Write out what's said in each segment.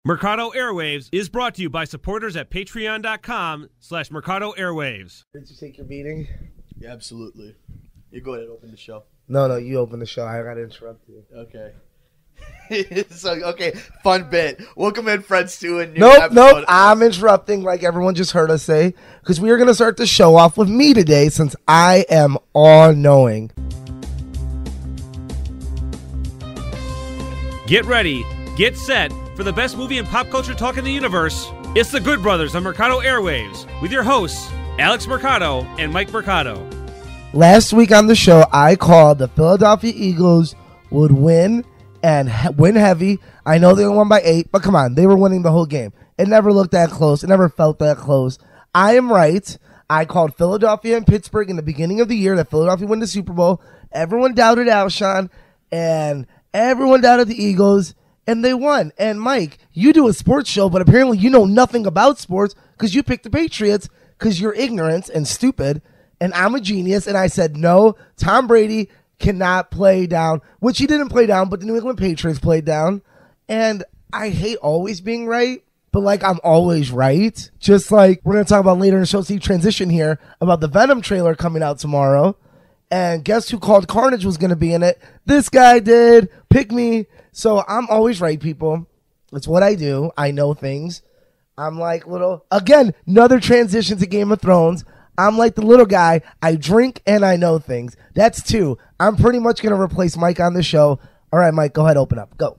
Mercado Airwaves is brought to you by supporters at patreon.com/Mercado Airwaves. Did you take your meeting? Yeah, absolutely. You go ahead and open the show. No, you open the show. I got to interrupt you. Okay. Okay, fun bit. Welcome in, friends, to a new Nope. episode. I'm interrupting like everyone just heard us say, because we are going to start the show off with me today since I am all-knowing. Get ready, get set for the best movie and pop culture talk in the universe. It's the Good Brothers on Mercado Airwaves with your hosts, Alex Mercado and Mike Mercado. Last week on the show, I called the Philadelphia Eagles would win and win heavy. I know they won by 8, but come on, they were winning the whole game. It never looked that close. It never felt that close. I am right. I called Philadelphia and Pittsburgh in the beginning of the year that Philadelphia win the Super Bowl. Everyone doubted Alshon, and everyone doubted the Eagles, and they won. And Mike, you do a sports show, but apparently you know nothing about sports because you picked the Patriots because you're ignorant and stupid, and I'm a genius, and I said, no, Tom Brady cannot play down, which he didn't play down, but the New England Patriots played down. And I hate always being right, but like I'm always right. Just like we're going to talk about later in the show, see transition here, about the Venom trailer coming out tomorrow. And guess who called Carnage was going to be in it? This guy did. Pick me. So I'm always right, people. It's what I do. I know things. I'm like again, another transition to Game of Thrones. I'm like the little guy. I drink and I know things. That's 2. I'm pretty much going to replace Mike on the show. All right, Mike, go ahead, open up. Go.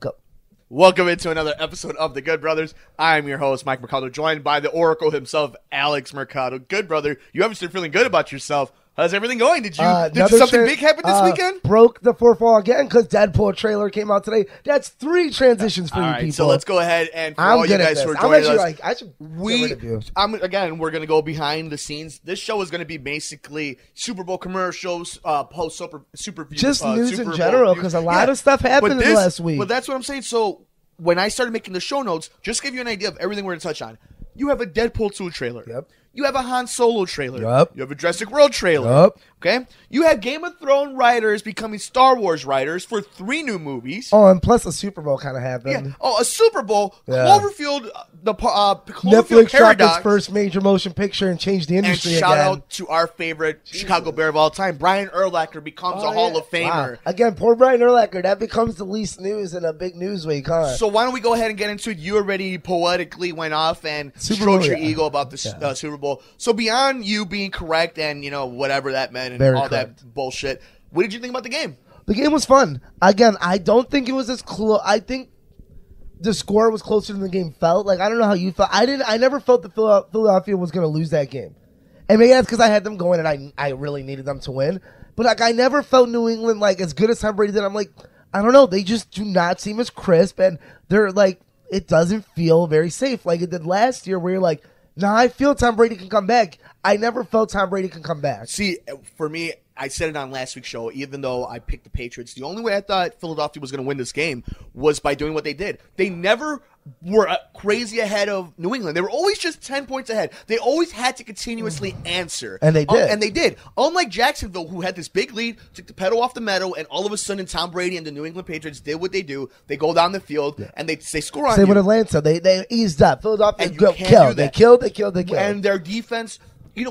Welcome into another episode of The Good Brothers. I'm your host, Mike Mercado, joined by the Oracle himself, Alex Mercado. Good brother, you haven't been feeling good about yourself. How's everything going? Did something big happen this weekend? Broke the fourth wall again because Deadpool trailer came out today. That's 3 transitions for you people. So let's go ahead and for all you guys who are joining us, I should we're going to go behind the scenes. This show is going to be basically Super Bowl commercials, post Super just news Super in Bowl general because a lot of stuff happened in the last week. But that's what I'm saying. So when I started making the show notes, just to give you an idea of everything we're going to touch on. You have a Deadpool 2 trailer. Yep. You have a Han Solo trailer. Yep. You have a Jurassic World trailer. Yep. Okay. You have Game of Thrones writers becoming Star Wars writers for 3 new movies. Oh, and plus a Super Bowl kind of happened. Yeah. Oh, a Super Bowl. Yeah. Cloverfield. The Cloverfield Netflix dropped paradox. its first major motion picture and changed the industry and shout again. out to our favorite Chicago Bear of all time, Brian Urlacher becomes a Hall of Famer. Wow. Again, poor Brian Urlacher. That becomes the least news in a big news week, huh? So why don't we go ahead and get into it? You already poetically went off and Super stroked Bowl, your ego about the Super Bowl. So beyond you being correct and, whatever that meant and Very all correct. that bullshit, what did you think about the game? The game was fun. Again, I don't think it was as close. I think the score was closer than the game felt. Like, I don't know how you felt. I never felt that Philadelphia was going to lose that game. And maybe that's because I had them going and I really needed them to win. But, like, I never felt New England, like, as good as Tom Brady did. I'm like, I don't know. They just do not seem as crisp. And they're, like, it doesn't feel very safe like it did last year where you're like, nah, I feel Tom Brady can come back. I never felt Tom Brady can come back. See, for me, I said it on last week's show, even though I picked the Patriots, the only way I thought Philadelphia was going to win this game was by doing what they did. They never were crazy ahead of New England. They were always just 10 points ahead. They always had to continuously answer. And they did. Unlike Jacksonville, who had this big lead, took the pedal off the metal, and all of a sudden Tom Brady and the New England Patriots did what they do. They go down the field, and they score on you. Same with Atlanta. They eased up. Philadelphia killed. They killed. And their defense...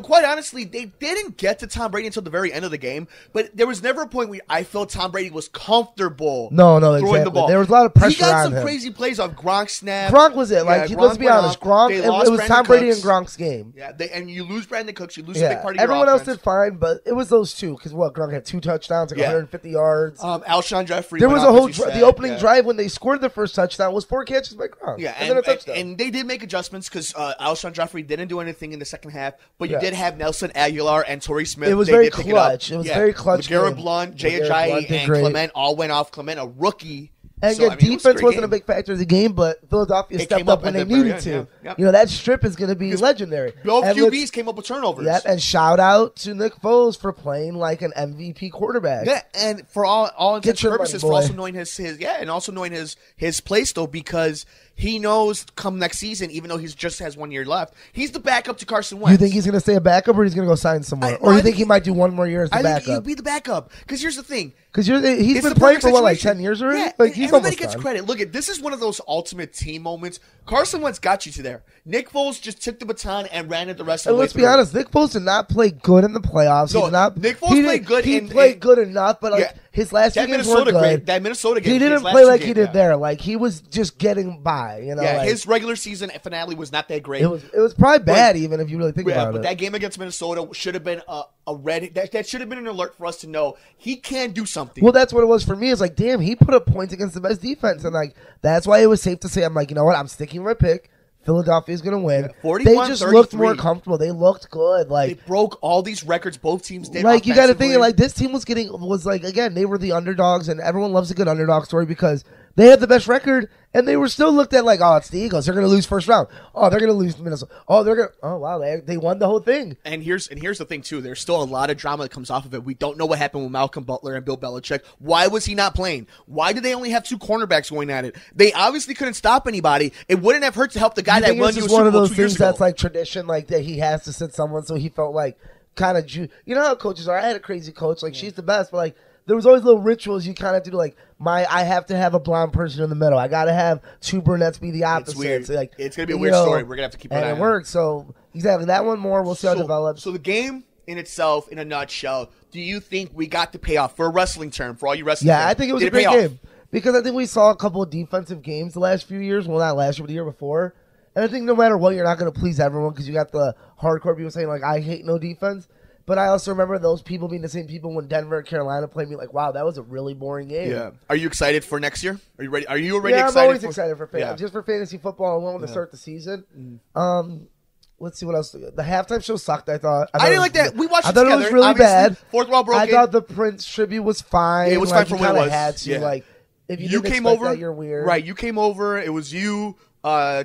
quite honestly, they didn't get to Tom Brady until the very end of the game, but there was never a point where I felt Tom Brady was comfortable throwing the ball. There was a lot of pressure on him. He got some crazy plays off Gronk snap. Gronk was it. Let's be honest. Gronk, it was Tom Brady and Gronk's game. Yeah, and you lose Brandon Cooks, you lose a big part of your Everyone offense. else did fine, but it was those two, because Gronk had 2 touchdowns, 150 yards. Alshon Jeffrey. There was a whole the opening drive when they scored the first touchdown was 4 catches by Gronk. Yeah, and then a touchdown. And they did make adjustments because Alshon Jeffrey didn't do anything in the second half, but you did have Nelson Aguilar and Torrey Smith. It was very clutch. It was very clutch. Garrett Blunt, Jay Ajayi, and Clement all went off. Clement, a rookie. And defense wasn't a big factor of the game, but Philadelphia stepped up when they needed to. Yeah. That strip is going to be legendary. Both QBs came up with turnovers. Yeah, and shout out to Nick Foles for playing like an MVP quarterback. Yeah, and for all intents and purposes, for also knowing his play still, because he knows come next season, even though he just has 1 year left, he's the backup to Carson Wentz. You think he's going to stay a backup, or he's going to go sign somewhere? Or you think he might do one more year as the backup? I think he'll be the backup. Because here's the thing. Because he's been playing for, what, like 10 years already? Yeah, like, he's everybody almost gets done. credit. Look, this is one of those ultimate team moments. Carson Wentz got you to there. Nick Foles just took the baton and ran it the rest of the way. Let's be honest, Nick Foles did not play good in the playoffs. No, Nick Foles played good. He played good enough, but like his last few games were good. That Minnesota game, he didn't play like he did there. Like he was just getting by. You know, yeah, like, his regular season finale was not that great. It was probably bad, even if you really think about it. But that game against Minnesota should have been a red. That should have been an alert for us to know he can do something. Well, that's what it was for me. It's like, damn, he put up points against the best defense, and like that's why it was safe to say, I'm like, you know what, I'm sticking with my pick. Philadelphia's going to win. 41-33. They just looked more comfortable. They looked good. Like they broke all these records both teams did. Like you got to think, like this team was like, again, they were the underdogs, and everyone loves a good underdog story because they had the best record, and they were still looked at like, oh, it's the Eagles. They're going to lose first round. Oh, they're going to lose Minnesota. Oh, wow, they won the whole thing. And here's the thing too. There's still a lot of drama that comes off of it. We don't know what happened with Malcolm Butler and Bill Belichick. Why was he not playing? Why did they only have two cornerbacks going at it? They obviously couldn't stop anybody. It wouldn't have hurt to help the guy that won you a Super Bowl 2 years ago. One of those things that's like tradition, like that he has to sit someone, so he felt like kind of you know how coaches are. I had a crazy coach, like she's the best, but like there was always little rituals you kind of do, like I have to have a blonde person in the middle. I got to have two brunettes be the opposite. It's weird. So like, it's gonna be a weird story. We're gonna have to keep an eye on it. And it worked. So exactly that one more. We'll see how it develops. So the game in itself, in a nutshell, do you think we got the payoff for a wrestling term for all you wrestling? Yeah, I think it was a great game because I think we saw a couple of defensive games the last few years. Well, not last year, but the year before. And I think no matter what, you're not going to please everyone because you got the hardcore people saying like, "I hate no defense." But I also remember those people being the same people when Denver and Carolina played me like, wow, that was a really boring game. Yeah. Are you excited for next year? Are you ready? Are you already excited? Yeah, I'm always excited for fantasy. Yeah. Just for fantasy football. I want to start the season. Let's see what else. The halftime show sucked, I thought. I didn't like that. We watched it together. I thought it was really bad. Fourth wall broke. I thought the Prince tribute was fine. Yeah, it was fine for what it was. Had to, like, if you didn't came expect over, that, you're weird. Right, you came over. It was you,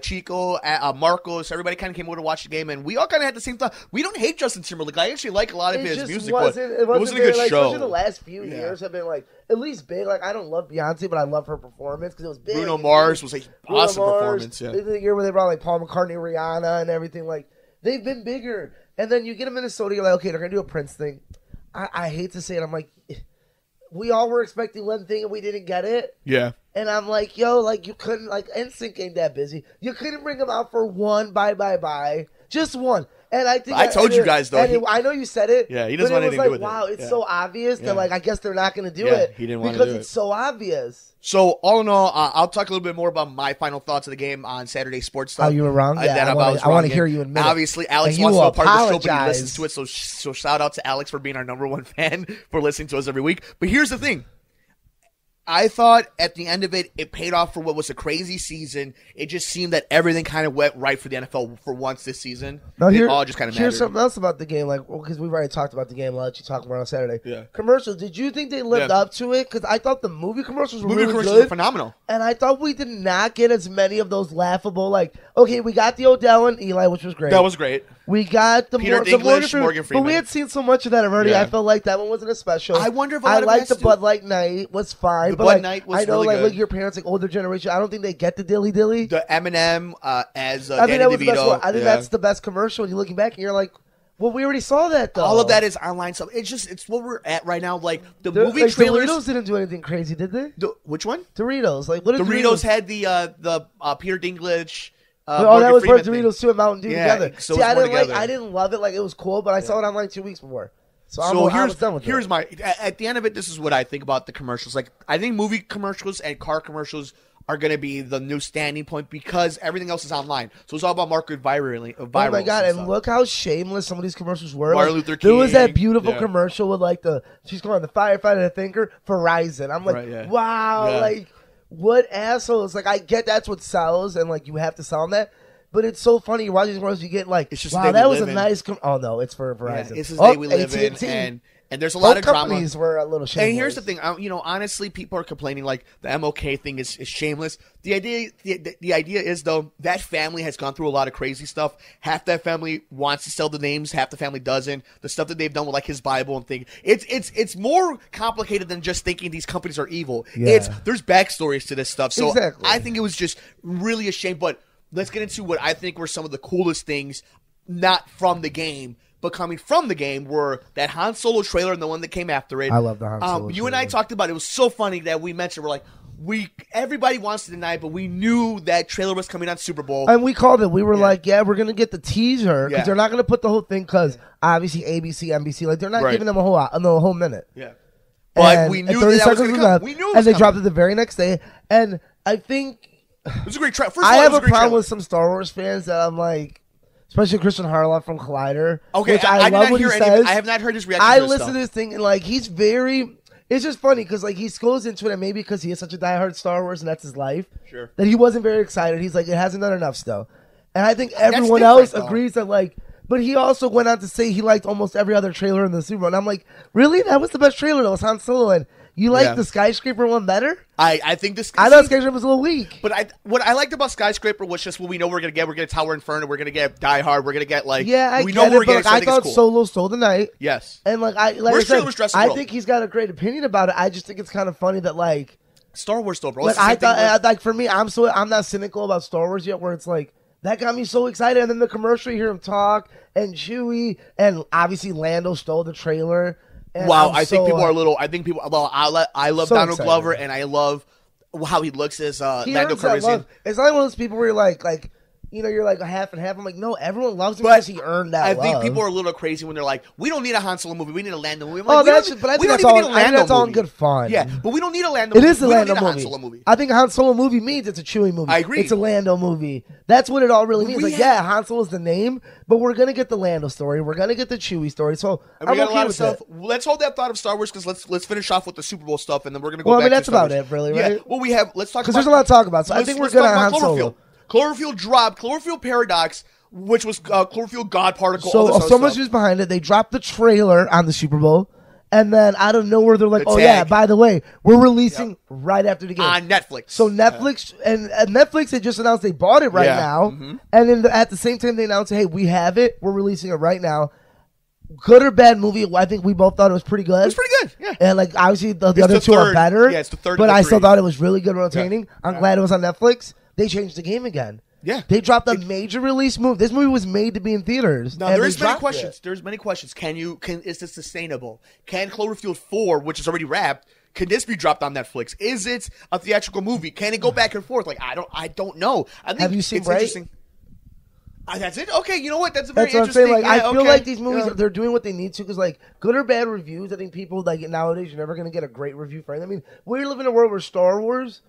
Chico, Marcos. Everybody kind of came over to watch the game, and we all kind of had the same thought. We don't hate Justin Timberlake. I actually like a lot of his music, but it wasn't a good show. Especially the last few years have been like at least big. Like I don't love Beyonce, but I love her performance because it was big. Bruno Mars was an awesome performance. Yeah, the year where they brought like Paul McCartney, Rihanna, and everything. Like they've been bigger. And then you get to Minnesota, you're like, okay, they're gonna do a Prince thing. I hate to say it, I'm like, we all were expecting one thing and we didn't get it. Yeah. And I'm like, yo, like you couldn't, like NSYNC ain't that busy. You couldn't bring him out for one bye. Just one. And I think I told you guys though. I know you said it. Yeah, he doesn't want anything to do with it. Wow, it's so obvious that like I guess they're not going to do it. He didn't want to do it because it's so obvious. So all in all, I'll talk a little bit more about my final thoughts of the game on Saturday Sports Stuff. Oh, you were wrong. Yeah, I want to hear you admit. Obviously, Alex wants to be part of the show, but he listens to it. So shout out to Alex for being our number one fan for listening to us every week. But here's the thing. I thought at the end of it, it paid off for what was a crazy season. It just seemed that everything kind of went right for the NFL for once this season. It all just kind of mattered. Here's something else about the game, like because we've already talked about the game. I'll let you talk more on Saturday. Yeah. Commercials. Did you think they lived up to it? Because I thought the movie commercials were really good. Phenomenal. And I thought we did not get as many of those laughable. Like, okay, we got the Odell and Eli, which was great. That was great. We got the Peter Dinklage, Morgan Freeman. But we had seen so much of that already. Yeah. I felt like that one wasn't a special. I wonder if I liked the Bud Light Night was fine. The but Bud like, Night was I know, really like, good. Look, your parents, like older generation. I don't think they get the dilly dilly. The Eminem as Danny DeVito. The best one. I think that's the best commercial. And you're looking back and you're like, well, we already saw that though. All of that is online stuff. It's what we're at right now. Like the movie trailers. Doritos didn't do anything crazy, did they? Which one? Doritos. Like what? Doritos had the Peter Dinklage. That was part of Doritos too and Mountain Dew together. So see, I didn't love it. Like it was cool, but I saw it on like 2 weeks before. So I was done with here's my at the end of it. This is what I think about the commercials. Like I think movie commercials and car commercials are going to be the new standing point because everything else is online. So it's all about market viral. Oh my god! And look how shameless some of these commercials were. Martin Luther King. There was that beautiful commercial with like she's going the firefighter, the thinker, Verizon. I'm like, wow, like what assholes? Like I get that's what sells, and like you have to sell them that. But it's so funny. You watch these commercials, you get like, wow, that was a nice. Oh no, it's for Verizon. It's the day we live in, and And there's a lot of drama. Companies were a little shameless. And here's the thing, honestly, people are complaining like the MOK thing is shameless. The idea is though that family has gone through a lot of crazy stuff. Half that family wants to sell the names, half the family doesn't. The stuff that they've done with like his Bible and thing, it's more complicated than just thinking these companies are evil. Yeah. There's backstories to this stuff. So exactly. I think it was just really a shame. But let's get into what I think were some of the coolest things, not from the game, but coming from the game, were that Han Solo trailer and the one that came after it. I love the Han Solo You and I talked about it. It was so funny that we mentioned, we're like, everybody wants to deny it, but we knew that trailer was coming on Super Bowl. And we called it. We were like, yeah, we're going to get the teaser, because they're not going to put the whole thing, because obviously ABC, NBC, like they're not giving them a whole minute. Yeah. But and we knew 30 that was seconds going to was come. left, We knew it was and they coming. dropped it the very next day. And I think It was a great trailer. I have a problem with some Star Wars fans that I'm like, especially Christian Harloff from Collider. Okay, which I love did not what hear he any. says. I have not heard his reaction. I to this listen stuff. to this thing and like he's very. It's just funny because like he goes into it and maybe because he is such a diehard Star Wars and that's his life. Sure. That he wasn't very excited. He's like, it hasn't done enough still, and I think everyone different, else though. agrees that like. But he also went on to say he liked almost every other trailer in the Super Bowl, and I'm like, really? That was the best trailer. That was Han Solo, and you like the skyscraper one better? I think this. I thought skyscraper was a little weak. But what I liked about Skyscraper was just what we know we're gonna get. We're gonna get Tower Inferno. We're gonna get Die Hard. We're gonna get like we know get what we're it, but getting. like, So I think thought it's cool. Solo stole the night. Yes. And like I Worst said, trailer was Jurassic I World. think he's got a great opinion about it. I just think it's kind of funny that like Star Wars though, bro. like I thought like for me, I'm not cynical about Star Wars yet. Where it's like that got me so excited, and then the commercial, you hear him talk, and Chewie, and obviously Lando stole the trailer. And wow, I'm I think so, people are a little. I think people. Well, I love So Donald excited. Glover, and I love how he looks as he Lando earns that Calrissian. love. It's not one of those people where you're like. You're like a half and half. I'm like, no, everyone loves him But because he earned that I love. think people are a little crazy when they're like, "We don't need a Han Solo movie. We need a Lando movie." I'm Oh, like, that's but I think that's all in good fun. Yeah, but we don't need a Lando. It movie. is a We don't Lando need a Han movie. Solo movie. I think a Han Solo movie means it's a Chewie movie. I agree. It's a Lando movie. That's what it all really means. We Like, yeah, Han Solo's the name, but we're gonna get the Lando story. We're gonna get the Chewie story. So And I'm we got okay a lot of with stuff. it. Let's hold that thought of Star Wars because let's finish off with the Super Bowl stuff, and then we're gonna go. Well, I back mean, that's to Star about Wars. it, really, Yeah. right? Well, we have. Let's talk Because about. there's a lot to talk about. So I let's- think we're let's good talk on Han about Solo. Cloverfield dropped. Cloverfield Paradox, which was Cloverfield God Particle. all So this other so much stuff. is behind it. They dropped the trailer on the Super Bowl, and then out of nowhere they're like, The "Oh yeah, tag. by the way, we're releasing right after the game on Netflix. So Netflix and Netflix had just announced they bought it right Yeah. now, Mhm. and then at the same time they announced, "Hey, we have it. We're releasing it right now." Good or bad movie? I think we both thought it was pretty good. It was pretty good. Yeah. And like obviously the It's other the two are third- better. yeah, it's the third of But the I still three. thought it was really good, entertaining. I'm glad it was on Netflix. They changed the game again. Yeah. They dropped a major release movie. This movie was made to be in theaters. Now and there they is many dropped questions. it. There's many questions. Is this sustainable? Can Cloverfield 4, which is already wrapped, can this be dropped on Netflix? Is it a theatrical movie? Can it go back and forth? Like I don't know. I think Have you seen it's Bright? interesting. That's it. Okay, you know what? That's a very That's what I'm interesting. saying. Like, yeah, I feel okay. like these movies, Yeah. they're doing what they need to because, like, good or bad reviews, I think people, like, nowadays, you're never going to get a great review for it. I mean, we live in a world where Star Wars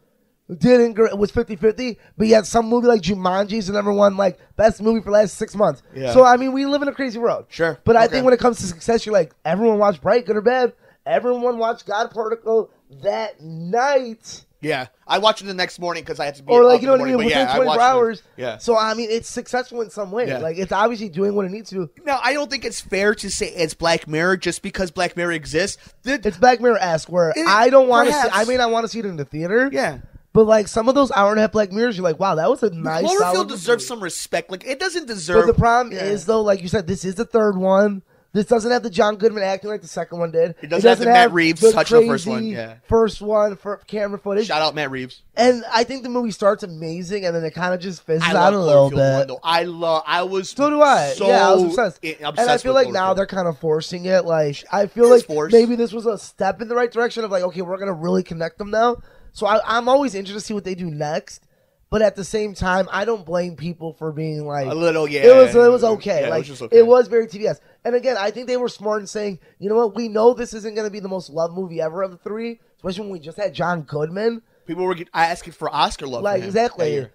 was 50-50, but yet some movie like Jumanji is the number one, like, best movie for the last 6 months. Yeah. So, I mean, we live in a crazy world. Sure. But I Okay. think when it comes to success, you're like, everyone watched Bright, good or bad. Everyone watched God Particle that night. Yeah, I watched it the next morning because I had to be. Or up like in you know the what I mean, morning, but within yeah, I 24 watched it. hours. Yeah. So I mean, it's successful in some way. Yeah. Like it's obviously doing what it needs to. Now, I don't think it's fair to say it's Black Mirror just because Black Mirror exists. It's Black Mirror-esque where It- I don't want to see. perhaps. I mean, I want to see it in the theater. Yeah. But like some of those hour and a half Black Mirrors, you're like, wow, that was a nice. Cloverfield solid deserves movie. some respect. Like it doesn't deserve. But the problem Yeah. is though, like you said, this is the third one. This doesn't have the John Goodman acting like the second one did. It doesn't have the Matt Reeves touch of the first one, crazy yeah. First one for camera footage. Shout out Matt Reeves. And I think the movie starts amazing, and then it kind of just fizzles I out love a little Cloverfield bit. 1, though. I was. So do I. So Yeah, I was obsessed. obsessed And I feel with like now Cloverfield. they're kind of forcing it. Like I feel It is like forced. maybe this was a step in the right direction of like, okay, we're gonna really connect them now. So I'm always interested to see what they do next. But at the same time, I don't blame people for being like A little, yeah. It was okay. Yeah, like it was just okay. it was very TBS. And again, I think they were smart in saying, you know what, we know this isn't going to be the most loved movie ever of the three, especially when we just had John Goodman. People were asking for Oscar love. Like for him that exactly. year.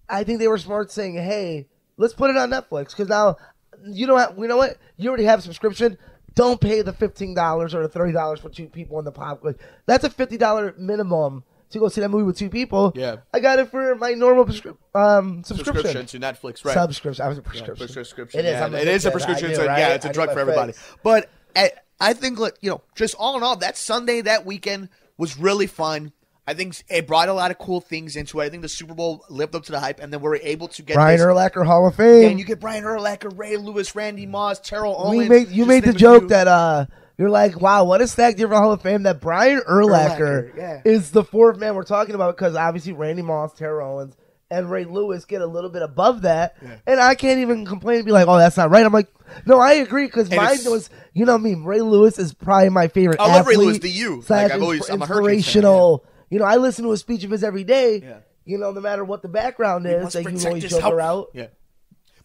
I think they were smart saying, hey, let's put it on Netflix because now you know what, you already have a subscription. Don't pay the $15 or the $30 for two people in the popcorn. That's a $50 minimum to go see that movie with two people. Yeah. I got it for my normal subscription. Subscription to Netflix, right? Subscription. I was a Yeah, prescription. prescription. It is. Yeah, I'm it is a kid. prescription. I knew, So right? yeah, it's I a knew drug my for everybody. face. But I think, just all in all, that Sunday, that weekend was really fun. I think it brought a lot of cool things into it. I think the Super Bowl lived up to the hype, and then we were able to get Brian Urlacher Hall of Fame. And you get Brian Urlacher, Ray Lewis, Randy Moss, Terrell Owens. You made the joke that you're like, wow, what a stacked year for Hall of Fame that Brian Urlacher is the fourth man we're talking about, because obviously Randy Moss, Terrell Owens, and Ray Lewis get a little bit above that. Yeah. And I can't even complain and be like, oh, that's not right. I'm like, no, I agree, because mine was, you know what I mean? Ray Lewis is probably my favorite athlete. I love Ray Lewis, the U. Like, I'm inspirational. Fan, you know, I listen to a speech of his every day. Yeah. You know, no matter what the background is, that you always joke her out. Yeah.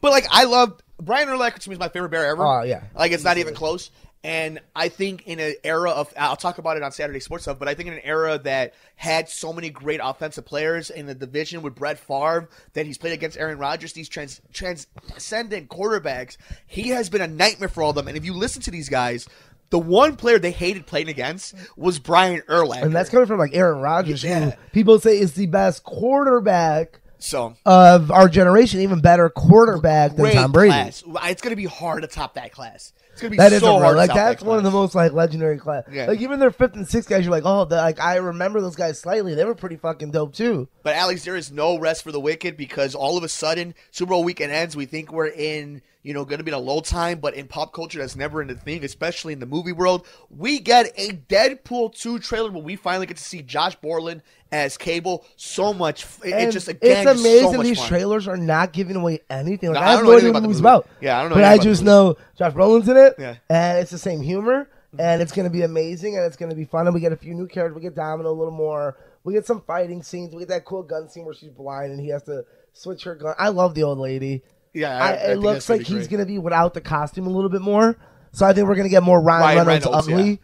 But, like, I love Brian Urlacher, to me, is my favorite Bear ever. Oh, yeah. Like, it's not even close. And I think in an era of, I'll talk about it on Saturday Sports Stuff, but I think in an era that had so many great offensive players in the division with Brett Favre, that he's played against Aaron Rodgers, these transcendent quarterbacks, he has been a nightmare for all of them. And if you listen to these guys, the one player they hated playing against was Brian Urlacher. And that's coming from like Aaron Rodgers, who people say is the best quarterback So of our generation, even better quarterback than Tom Brady. Class. It's going to be hard to top that class. It's going to be that so hard. Like that's one of the most like legendary class. Yeah. Like even their fifth and sixth guys, you're like, oh, like I remember those guys slightly. They were pretty fucking dope too. But Alex, there is no rest for the wicked because all of a sudden Super Bowl weekend ends. We think we're in, going to be in a low time, but in pop culture, that's never in a thing, especially in the movie world. We get a Deadpool 2 trailer where we finally get to see Josh Brolin as Cable. So much. It's just, again, it's amazing so much these fun. trailers are not giving away anything. Like, No, I have no idea what the movie's about. Yeah, I don't know. But I just know Josh Brolin's in it, Yeah. and it's the same humor, and it's going to be amazing, and it's going to be fun, and we get a few new characters. We get Domino a little more. We get some fighting scenes. We get that cool gun scene where she's blind, and he has to switch her gun. I love the old lady. Yeah, it looks like he's going to be without the costume a little bit more. So I think we're going to get more Ryan Reynolds ugly,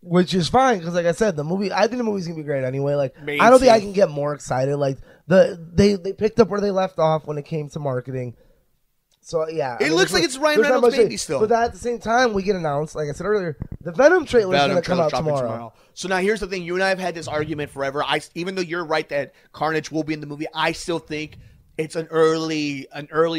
which is fine because, like I said, I think the movie's going to be great anyway. Like I don't think I can get more excited. Like they picked up where they left off when it came to marketing. So yeah, it looks like it's Ryan Reynolds' baby still. But at the same time, we get announced, like I said earlier, the Venom trailer is going to come out tomorrow. So now here's the thing: you and I have had this argument forever. Even though you're right that Carnage will be in the movie, I still think it's an early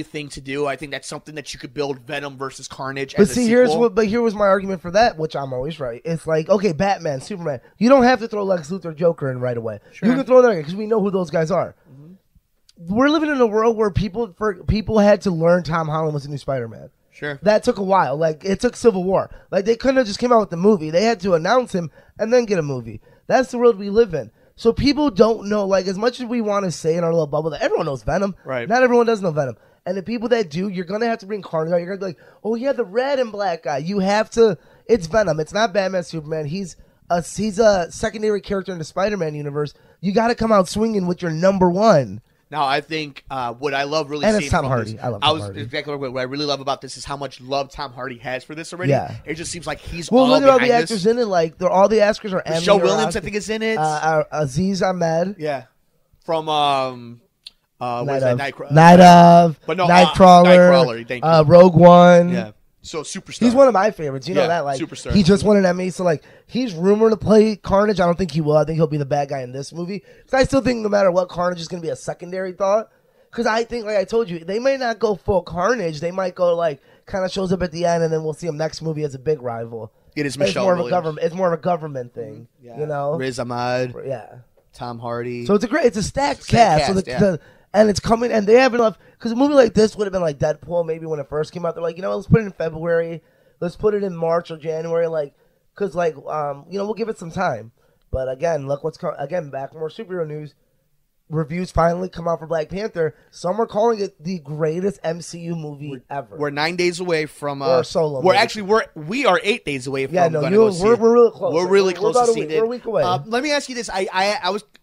thing to do. I think that's something that you could build Venom versus Carnage as a sequel. Here was my argument for that, which I'm always right. It's like, okay, Batman, Superman. You don't have to throw Lex Luthor, Joker in right away. Sure. You can throw that in because we know who those guys are. Mm-hmm. We're living in a world where people had to learn Tom Holland was the new Spider-Man. Sure. That took a while. Like, it took Civil War. Like, they couldn't have just came out with the movie. They had to announce him and then get a movie. That's the world we live in. So people don't know, like, as much as we want to say in our little bubble that everyone knows Venom. Right. Not everyone does know Venom. And the people that do, you're going to have to bring Carnage out. You're going to be like, oh, yeah, the red and black guy. You have to. It's Venom. It's not Batman, Superman. He's a secondary character in the Spider-Man universe. You got to come out swinging with your number one. Now, I think what I love really and seeing it's Tom Hardy. I love Tom Hardy. Exactly what I really love about this is how much love Tom Hardy has for this already. Yeah. It just seems like he's all look at all the this. actors in it. Like, all the actors are Emmy. Michelle Williams, I think, is in it. Aziz Ahmed. Yeah. From, Night of. But no, Nightcrawler. Thank you. Rogue One. Yeah. So, superstar. He's one of my favorites. You know that, like, superstar. He just won an Emmy, so, like, he's rumored to play Carnage. I don't think he will. I think he'll be the bad guy in this movie. Because I still think no matter what, Carnage is going to be a secondary thought. Because I think, like I told you, they may not go full Carnage. They might go, like, kind of shows up at the end, and then we'll see him next movie as a big rival. It is Michelle Williams. It's more of a government thing, you know? Riz Ahmed. Yeah. Tom Hardy. So it's a stacked cast. And it's coming, and they have enough, because a movie like this would have been like Deadpool maybe when it first came out. They're like, let's put it in February. Let's put it in March or January, like, because, like, we'll give it some time. But again, look what's coming. Again, back more superhero news. Reviews finally come out for Black Panther. Some are calling it the greatest MCU movie ever. We're 9 days away from Solo. We are 8 days away from. Yeah, no, we're really close. We're really close to seeing it. We're a week away. Let me ask you this: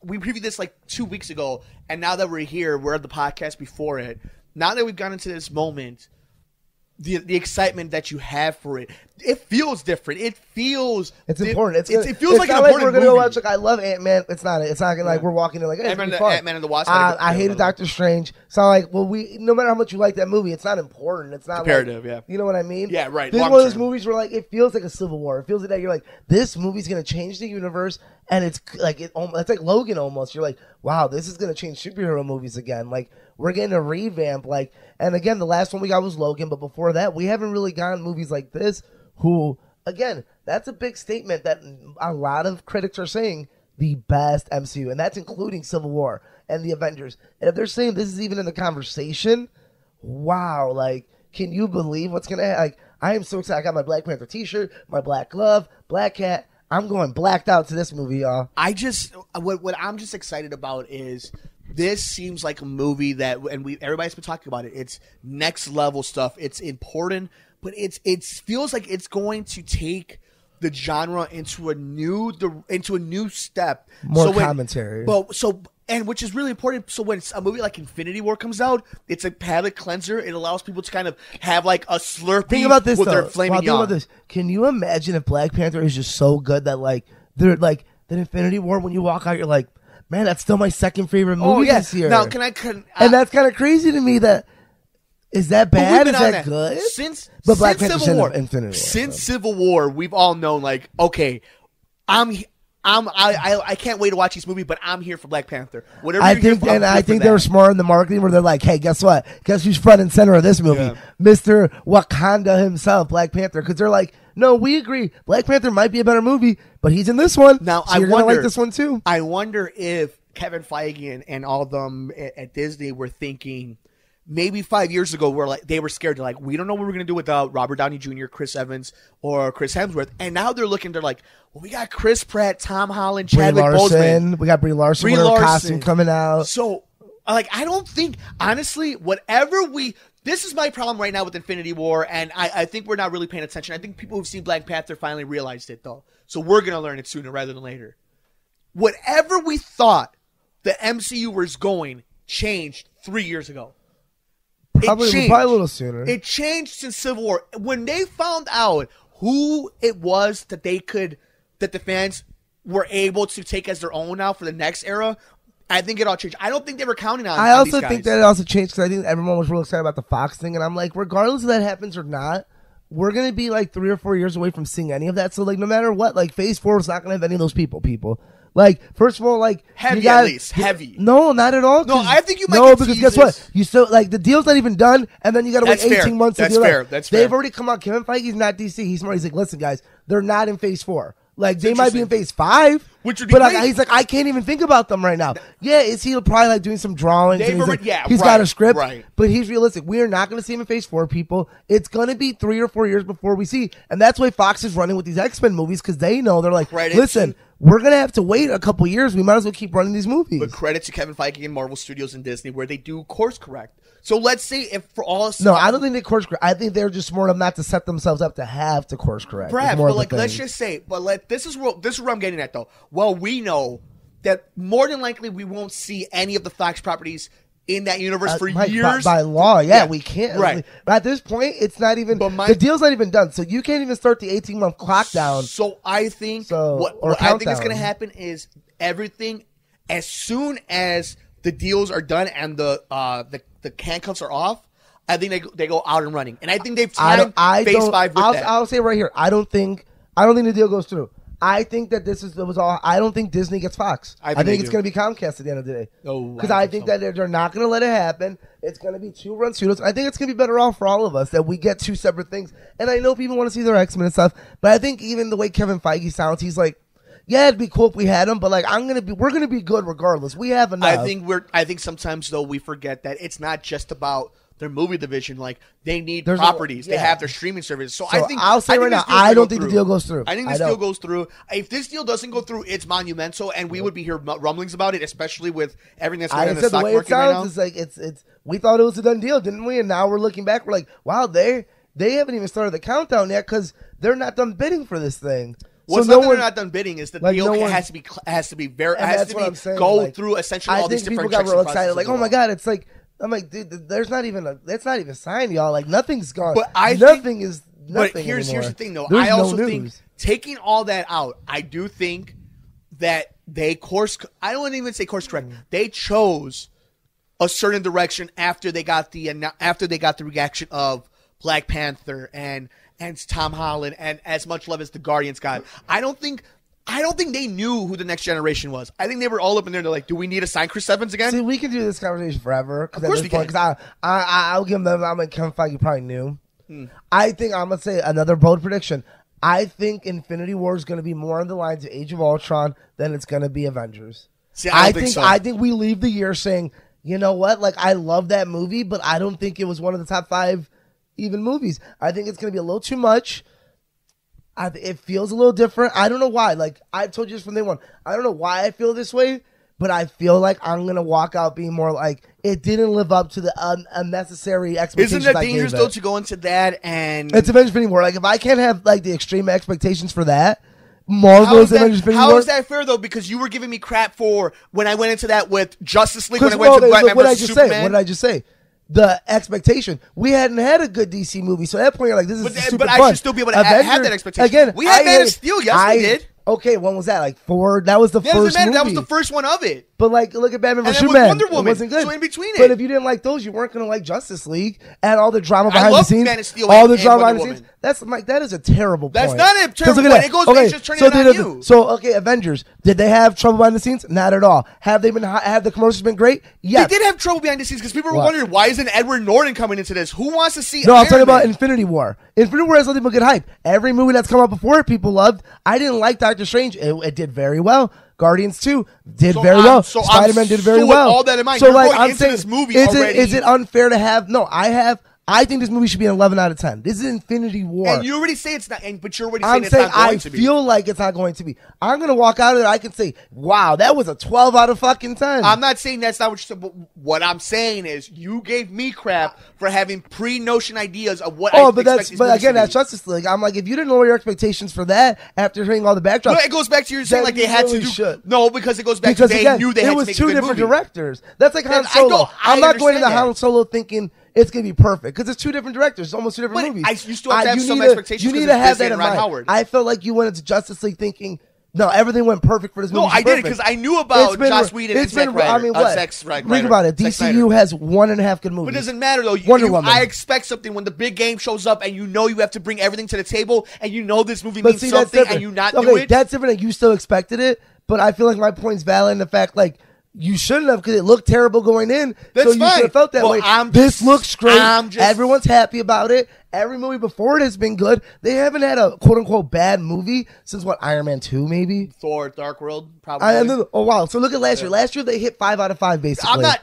we previewed this like 2 weeks ago, and now that we're here, we're at the podcast before it. Now that we've gotten into this moment, the excitement that you have for it, it feels different. It feels important. It feels like an important we're gonna movie. go watch. Like, I love Ant-Man. It's not gonna like we're walking in like Ant-Man and the Wasp. I hated Doctor Strange. So like, no matter how much you like that movie, it's not important. It's not comparative. Like, you know what I mean? Yeah, right. This is one of those movies where like it feels like a Civil War. It feels like that you're like, this movie's gonna change the universe, and it's like it's like Logan almost. You're like, wow, this is gonna change superhero movies again. Like, we're getting a revamp. Like, and again, the last one we got was Logan, but before that, we haven't really gotten movies like this. Who again, that's a big statement that a lot of critics are saying the best MCU, and that's including Civil War and the Avengers. And if they're saying this is even in the conversation, wow, like, can you believe what's going to happen? Like, I am so excited. I got my Black Panther t-shirt, my black glove, black hat. I'm going blacked out to this movie, y'all. What I'm just excited about is this seems like a movie that, and everybody's been talking about it. It's next level stuff. It's important, but it feels like it's going to take the genre into a new step. More commentary. And which is really important. So when a movie like Infinity War comes out, it's a palate cleanser. It allows people to kind of have like a Slurpee. Think about this, with though. their flaming Think about this. Can you imagine if Black Panther is just so good that like they're like that Infinity War, when you walk out, you're like, man, that's still my second favorite movie this year. Now, and that's kind of crazy to me. Is that bad? Is that good? But Black Panther Civil War, Infinity War. Since Civil War, we've all known, like, okay, I can't wait to watch this movie, but I'm here for Black Panther. Whatever I think they were smart in the marketing where they're like, hey, guess what? Guess who's front and center of this movie? Yeah. Mr. Wakanda himself, Black Panther. Because they're like, no, we agree. Black Panther might be a better movie, but he's in this one. Now, so you're going to like this one too. I wonder if Kevin Feige and all of them at Disney were thinking, maybe 5 years ago, they were scared. They're like, we don't know what we're going to do without Robert Downey Jr., Chris Evans, or Chris Hemsworth. And now they're looking, they're like, well, we got Chris Pratt, Tom Holland, Chadwick Boseman. We got Brie Larson with her costume coming out. So, like, I don't think, honestly, this is my problem right now with Infinity War, and I think we're not really paying attention. I think people who've seen Black Panther finally realized it, though. So we're going to learn it sooner rather than later. Whatever we thought the MCU was going changed 3 years ago. Probably a little sooner. It changed since Civil War. When they found out who it was that the fans were able to take as their own now for the next era, I think it all changed. I don't think they were counting on. I also think that it also changed because I think everyone was real excited about the Fox thing, and I'm like, regardless if that happens or not, we're gonna be like 3 or 4 years away from seeing any of that. So like, no matter what, like Phase 4 is not gonna have any of those people. Like, first of all, like heavy at least. Heavy. No, not at all. No, I think you might. No, because guess what? You still like the deal's not even done, and then you got to wait 18 months. That's fair. That's fair. They've already come out. Kevin Feige's not DC. He's smart. He's like, listen, guys, they're not in Phase 4. Like they might be in Phase 5, which would be great. He's like, I can't even think about them right now. Yeah, is he probably like doing some drawings? He's got a script, right. But he's realistic. We are not going to see him in Phase 4, people. It's going to be 3 or 4 years before we see, and that's why Fox is running with these X-Men movies because they know they're like, listen, we're going to have to wait a couple years. We might as well keep running these movies. But credit to Kevin Feige and Marvel Studios and Disney where they do course correct. So let's say if for all... No, I don't think they course correct. I think they're just smart enough not to set themselves up to have to course correct. Perhaps, but like, let's just say... This is where I'm getting at, though. Well, we know that more than likely we won't see any of the Fox properties in that universe for years. By law, we can't. Right. But at this point, it's not even... the deal's not even done, so you can't even start the 18-month clock down. So I think... what I think is going to happen is everything, as soon as the deals are done and the handcuffs are off, I think they go out and running. And I think they've timed Phase 5 with that. I'll say right here, I don't think the deal goes through. I think that I don't think Disney gets Fox. I think it's going to be Comcast at the end of the day. Because I think that they're not going to let it happen. It's going to be 2 run studios. I think it's going to be better off for all of us that we get 2 separate things. And I know people want to see their X-Men and stuff, but I think even the way Kevin Feige sounds, he's like, yeah, it'd be cool if we had him, but like we're gonna be good regardless. We have enough. I think sometimes though we forget that it's not just about their movie division. Like they need properties. They have their streaming service. So I think I'll say right now, I don't think the deal goes through. I think this deal goes through. If this deal doesn't go through, it's monumental, and we would be hearing rumblings about it, especially with everything that's going on in the stock market right now. It's like it's. We thought it was a done deal, didn't we? And now we're looking back. We're like, wow, they haven't even started the countdown yet because they're not done bidding for this thing. Well, so they're not done bidding. Is the deal has to be through essentially all these different checks and processes. I think people got real excited, like, oh my god, it's like I'm like, dude, that's not even signed, y'all. Like nothing's gone. But nothing is nothing. But here's the thing, though. There's I also think taking all that out, I do think that they I don't even say course correct. They chose a certain direction after they got the reaction of Black Panther and Tom Holland and as much love as the Guardians got. I don't think they knew who the next generation was. I think they were all up in there. They're like, do we need to sign Chris Evans again? See, we can do this conversation forever. Of course we can. Because I'll give them. I'm like Kevin Feige probably knew. I think I'm gonna say another bold prediction. I think Infinity War is going to be more on the lines of Age of Ultron than it's going to be Avengers. See, I think so. I think we leave the year saying, you know what? Like, I love that movie, but I don't think it was one of the top 5 even movies. I think it's going to be a little too much. It feels a little different. I don't know why. Like, I've told you this from day one. I don't know why I feel this way, but I feel like I'm going to walk out being more like, it didn't live up to the unnecessary expectations. Isn't that dangerous, though, to go into that and... It's Avengers Infinity War. Like, if I can't have, like, the extreme expectations for that, Marvel's Avengers Infinity War... How is that fair, though? Because you were giving me crap for when I went into that with Justice League, when I went to Batman vs. Superman. What did I just say? The expectation. We hadn't had a good DC movie, so at that point, you're like, this is super fun. But I should still be able to have that expectation. Again, we had Man of Steel, yes, we did. Okay, when was that? Like 4? That was the first movie. That was the first one of it. But like, look at Batman vs. Superman. Wonder Woman. It wasn't good. So in between it. But if you didn't like those, you weren't going to like Justice League and all the drama behind the scenes. Man of Steel all the drama behind the scenes. That is a terrible point. That's not a terrible point. It goes back to just turning it on you. So okay, Avengers. Did they have trouble behind the scenes? Not at all. Have the commercials been great? Yes. They did have trouble behind the scenes because people were wondering, why isn't Edward Norton coming into this? Who wants to see No, I'm talking about Infinity War. Infinity War has nothing but good hype. Every movie that's come out before it, people loved. I didn't like Doctor Strange. It did very well. Guardians 2 did very well. Spider-Man did very well. All that in mind, so you're like, going into this movie already. Is it unfair to have? No, I think this movie should be an 11 out of 10. This is Infinity War. And you already say it's not, but you're already saying it's not going to be. I feel like it's not going to be. I'm going to walk out of it. I can say, wow, that was a 12 out of fucking 10. I'm not saying that's not what you said, but what I'm saying is you gave me crap for having pre-notion ideas of what I expect these movies to be. That's Justice League. I'm like, if you didn't lower your expectations for that after hearing all the backdrops. No, it goes back to you saying like they had to do. No, because it goes back to they knew they had to make a good movie. It was two different directors. That's like Han Solo. I'm not going into Han Solo thinking it's going to be perfect because it's two different directors. It's almost two different movies. You still have to have some expectations. You need to have that in mind. Howard. I felt like you went into Justice League thinking, no, everything went perfect for this movie. No, I did it because I knew about Joss Whedon and Zack Snyder. Think about it. DCU has 1.5 good movies. But it doesn't matter, though. I expect something when the big game shows up and you know you have to bring everything to the table and you know this movie means something and you not do it. That's different. You still expected it, but I feel like my point's valid in the fact, like, you shouldn't have because it looked terrible going in. That's so you should have felt that way. This looks great. Everyone's happy about it. Every movie before it has been good. They haven't had a quote-unquote bad movie since, Iron Man 2 maybe? Thor, Dark World, probably. Oh, wow. So look at last year. Last year they hit 5 out of 5 basically. I'm not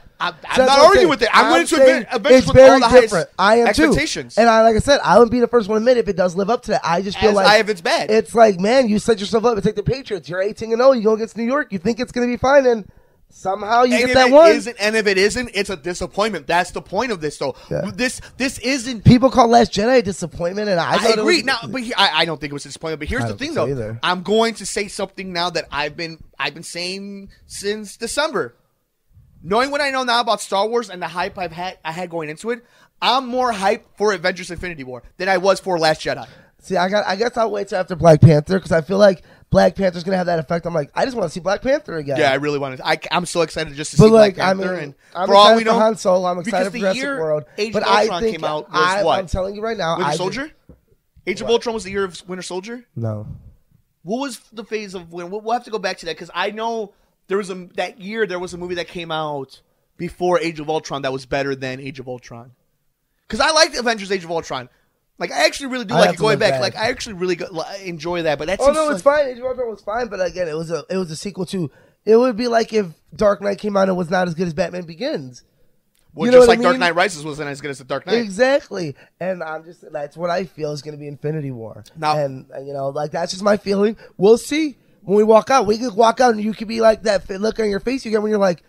arguing with it. I went into Avengers with all the highest expectations. And like I said, I would be the first one to admit if it does live up to that. I just feel like if it's bad. It's like, man, you set yourself up to take the Patriots. You're 18-0. You go against New York. You think it's going to be fine, and somehow you get that one. And if it isn't, it's a disappointment. That's the point of this, though. Yeah. This isn't. People call Last Jedi a disappointment, and I agree. I don't think it was a disappointment. But here's the thing, though. Either. I'm going to say something now that I've been saying since December. Knowing what I know now about Star Wars and the hype I had going into it, I'm more hyped for Avengers: Infinity War than I was for Last Jedi. See, I guess I'll wait till after Black Panther because I feel like Black Panther's gonna have that effect. I'm like, I just want to see Black Panther again. Yeah, I really want to. I'm so excited just to see Black Panther. I'm for all we know, Han Solo. I'm excited for Jurassic World. Age of Ultron came out. What? I'm telling you right now, Winter Soldier. Age of Ultron was the year of Winter Soldier. No. What was the phase of when? We'll have to go back to that because I know there was that year there was a movie that came out before Age of Ultron that was better than Age of Ultron. Because I liked Avengers: Age of Ultron. Like, I actually really do like it going back. Like, I actually really enjoy that. But that's it's fine. Age of Ultron was fine. But again, it was a sequel to. It would be like if Dark Knight came out and was not as good as Batman Begins. Well, you know just like Dark Knight Rises wasn't as good as the Dark Knight. Exactly. And that's what I feel is going to be Infinity War. Now, and like that's just my feeling. We'll see when we walk out. We could walk out and you could be like that look on your face you get when you're like,